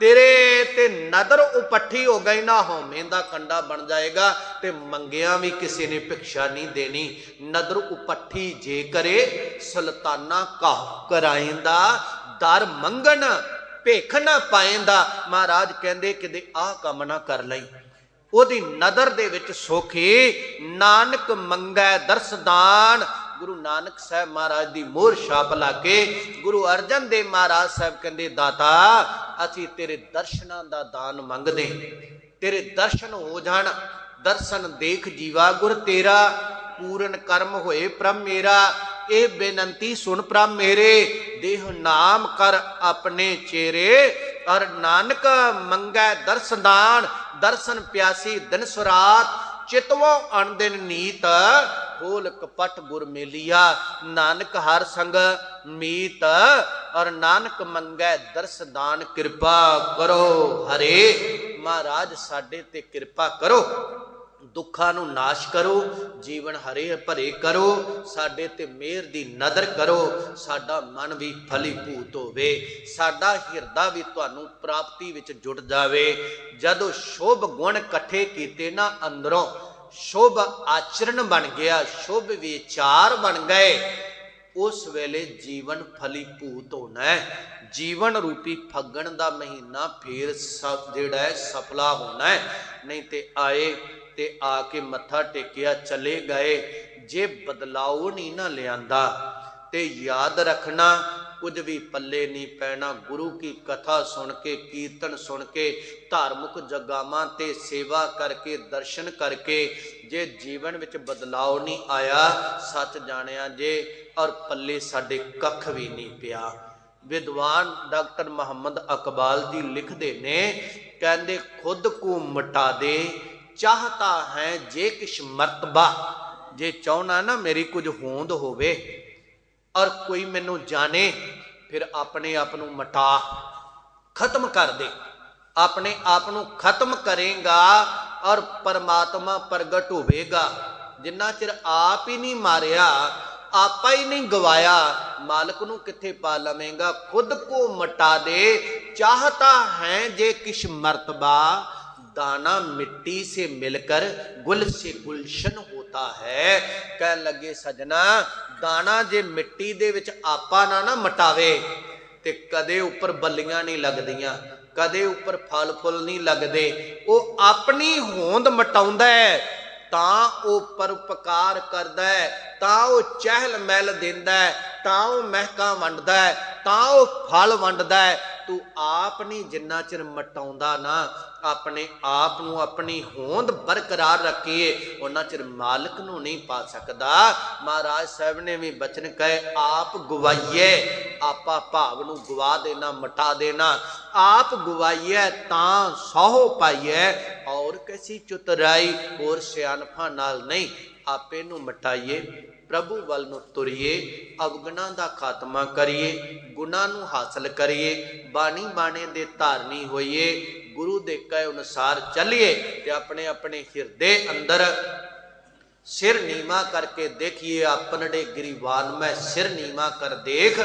A: ਤੇਰੇ ਤੇ ਨਦਰ ਉਪੱਠੀ ਹੋ ਗਈ ਨਾ, ਹਉਮੈ ਦਾ ਕੰਡਾ ਬਣ ਜਾਏਗਾ ਤੇ ਮੰਗਿਆ ਵੀ ਕਿਸੇ ਨੇ ਭਿਕਸ਼ਾ ਨਹੀਂ ਦੇਣੀ। ਨਦਰ ਉਪੱਠੀ ਜੇ ਕਰੇ ਸੁਲਤਾਨਾ ਕਾਹ ਕਰਾਇੰਦਾ, ਦਰ ਮੰਗਣ ਭੇਖ ਨਾ ਪਾਇੰਦਾ। ਮਹਾਰਾਜ ਕਹਿੰਦੇ ਕਿਤੇ ਆਹ ਕੰਮ ਨਾ ਕਰ ਲਈ, ਉਹਦੀ ਨਦਰ ਦੇ ਵਿੱਚ ਸੁਖੀ। ਨਾਨਕ ਮੰਗੈ ਦਰਸਦਾਨ, ਗੁਰੂ ਨਾਨਕ ਸਾਹਿਬ ਮਹਾਰਾਜ ਦੀ ਮੋਹਰ ਛਾਪ ਲਾ ਕੇ ਗੁਰੂ ਅਰਜਨ ਦੇਵ ਮਹਾਰਾਜ ਸਾਹਿਬ ਕਹਿੰਦੇ ਦਾਤਾ ਅਸੀਂ ਤੇਰੇ ਦਰਸ਼ਨਾਂ ਦਾ ਦਾਨ ਮੰਗਦੇ, ਤੇਰੇ ਦਰਸ਼ਨ ਹੋ ਜਾਣ। ਦਰਸ਼ਨ ਦੇਖ ਜੀਵਾ ਗੁਰ ਤੇਰਾ, ਪੂਰਨ ਕਰਮ ਹੋਏ ਪ੍ਰਭ ਮੇਰਾ। ਇਹ ਬੇਨੰਤੀ ਸੁਣ ਪ੍ਰਭ ਮੇਰੇ, ਦੇਹ ਨਾਮ ਕਰ ਆਪਣੇ ਚੇਰੇ। ਔਰ ਨਾਨਕ ਮੰਗੈ ਦਰਸਦਾਨ, ਦਰਸ਼ਨ ਪਿਆਸੀ ਦਿਨ ਸੁਰਾਤ। ਚਿਤਵੋ ਅਣਦਿਨ ਨੀਤ, ਖੋਲ ਕਪਟ ਗੁਰ ਮੇਲੀਆ। ਨਾਨਕ ਹਰ ਸੰਗ ਮੀਤ, और नानक मंगै दर्श दान कृपा करो हरे। महाराज साडे ते कृपा करो, दुखां नूं नाश करो, जीवन हरे भरे करो, साडे ते मेहर दी नदर करो, साडा मन भी फलीभूत होवे, साडा हिरदा भी तुहानूं प्राप्ति विच जुड़ जावे। जदों शुभ गुण इकट्ठे कीते ना अंदरों, शुभ आचरण बन गया, शुभ विचार बन गए, उस वेले जीवन फलीभूत होना है। जीवन रूपी फग्गण दा महीना फिर जिहड़ा है सफला होना है। नहीं ते आए ते आके मत्था टेकिया चले गए, जे बदलाव नहीं ना लियांदा ते याद रखना कुछ भी पल्ले नहीं पैना। गुरु की कथा सुन के, कीर्तन सुन के, धार्मिक जगावां ते सेवा करके, दर्शन करके जे जीवन विच बदलाव नहीं आया, सच जानिया जे और पल्ले साडे कख भी नहीं पिया। विद्वान डॉक्टर मुहम्मद अकबाल जी लिखते ने, कहते खुद को मिटा दे चाहता है जे किश मर्तबा। जे चाहना ना मेरी कुछ होंद होवे और कोई मैनू जाने, फिर अपने आप नू मिटा, खत्म कर दे। अपने आप नू खत्म करेगा और परमात्मा प्रगट होवेगा। जिन्ना चिर आप ही नहीं मारिया, आपा ही नहीं गवाया, मालक नू किथे पा लवेंगा। खुद को मिटा दे चाहता है जे किश मर्तबा, दाना मिट्टी से मिलकर गुल से गुलशन होता है। कह लगे सजना, दाना जे मिट्टी दे विच आपा ना मटावे ते कदे उपर बल्लियां नहीं लगदियां, कदे उपर फल फुल नहीं लगदे। वो अपनी होंद मटाउंदा है तां वो परोपकार करदा है, तां वो चहल महल दिंदा है, तां वो महकां वंडदा है, तां वो फल वंडदा है। तू आप नहीं जिन्ना चिर मटाउंदा ना अपने आप नू, अपनी होंद बरकरार रखिए, उन्ना चिर मालिक नू नहीं पा सकदा। महाराज साहब ने भी बचन कहे, आप गवाइए, आपा भाव नू गवा देना, मटा देना। आप गवाइए तां सौहो पाइए, और कैसी चुतराई और सियानफा नाल नहीं। आपे नू मटाइए, प्रभु वल नू तुरीए, अवगुणा दा खात्मा करिए, गुणा नू हासिल करिए, बाणी बाणे दे धारनी होइए, गुरु दे कहे अनुसार चलिए ते अपने अपने हिरदे अंदर सिर नीवा करके देखिए। अपनड़े गिरीवान में सिर नीवा कर देख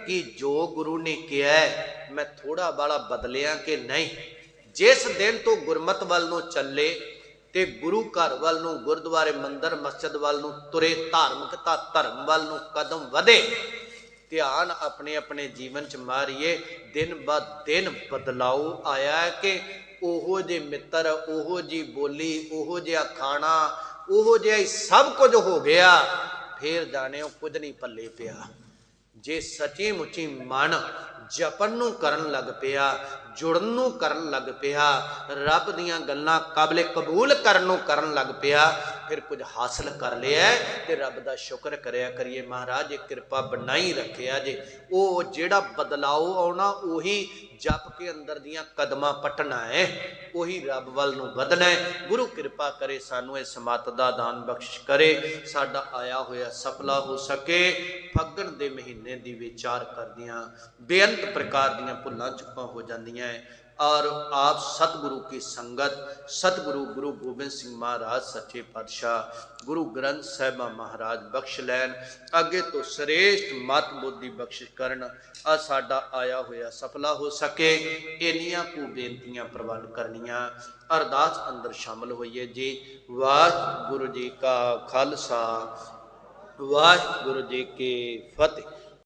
A: कि जो गुरु ने किया है मैं थोड़ा बड़ा बदलिया कि नहीं। जिस दिन तो गुरमत वल नू चले ते गुरु घर वल नू, गुरुद्वारे मंदिर मस्जिद वल नू तुरे, धार्मिकता धर्म वल नू कदम वधे, ध्यान अपने अपने जीवन च मारिए। दिन ब दिन बदलाव आया है कि ओहो जे मित्र, ओहो जी बोली, ओहो जिहा खाना, ओहो जिहा सब कुछ हो गया, फिर जाने कुछ नहीं पल्ले पिया। जे सची मुची मन जपन नू करन लग पिया, जुड़न नू करन लग पिया, रब दियां गल्लां काबले कबूल करन लग पिया, फिर कुछ हासिल कर लिया ते रब दा शुक्र करया करिए। महाराज ये कृपा बनाई रखिया जे। वो जेड़ा बदलाव आउणा उही जप के अंदर दियां कदमां पटना है, उही रब वल नू वधना है। गुरु कृपा करे सानू इस मत दा दान बख्शिश करे, साडा आया होया सफला हो सके। फग्गण दे महीने दी विचार करदियां बेअंत प्रकार दियां भुल्लां चुकां हो जांदियां है, और आप सतगुरु की संगत, सतगुरु गुरु गोबिंद सिंह महाराज सच्चे पातशाह, गुरु ग्रंथ साहिब महाराज बख्श लैन, अगे तो श्रेष्ठ मत बुद्धि बख्शिश करन, आ साडा आया होया सफला हो सके। इन्नियां कु बेनतियां प्रवान करनियां, अरदास अंदर शामिल होइए जी। वाहिगुरु जी का खालसा, वाहिगुरु जी की फतेह।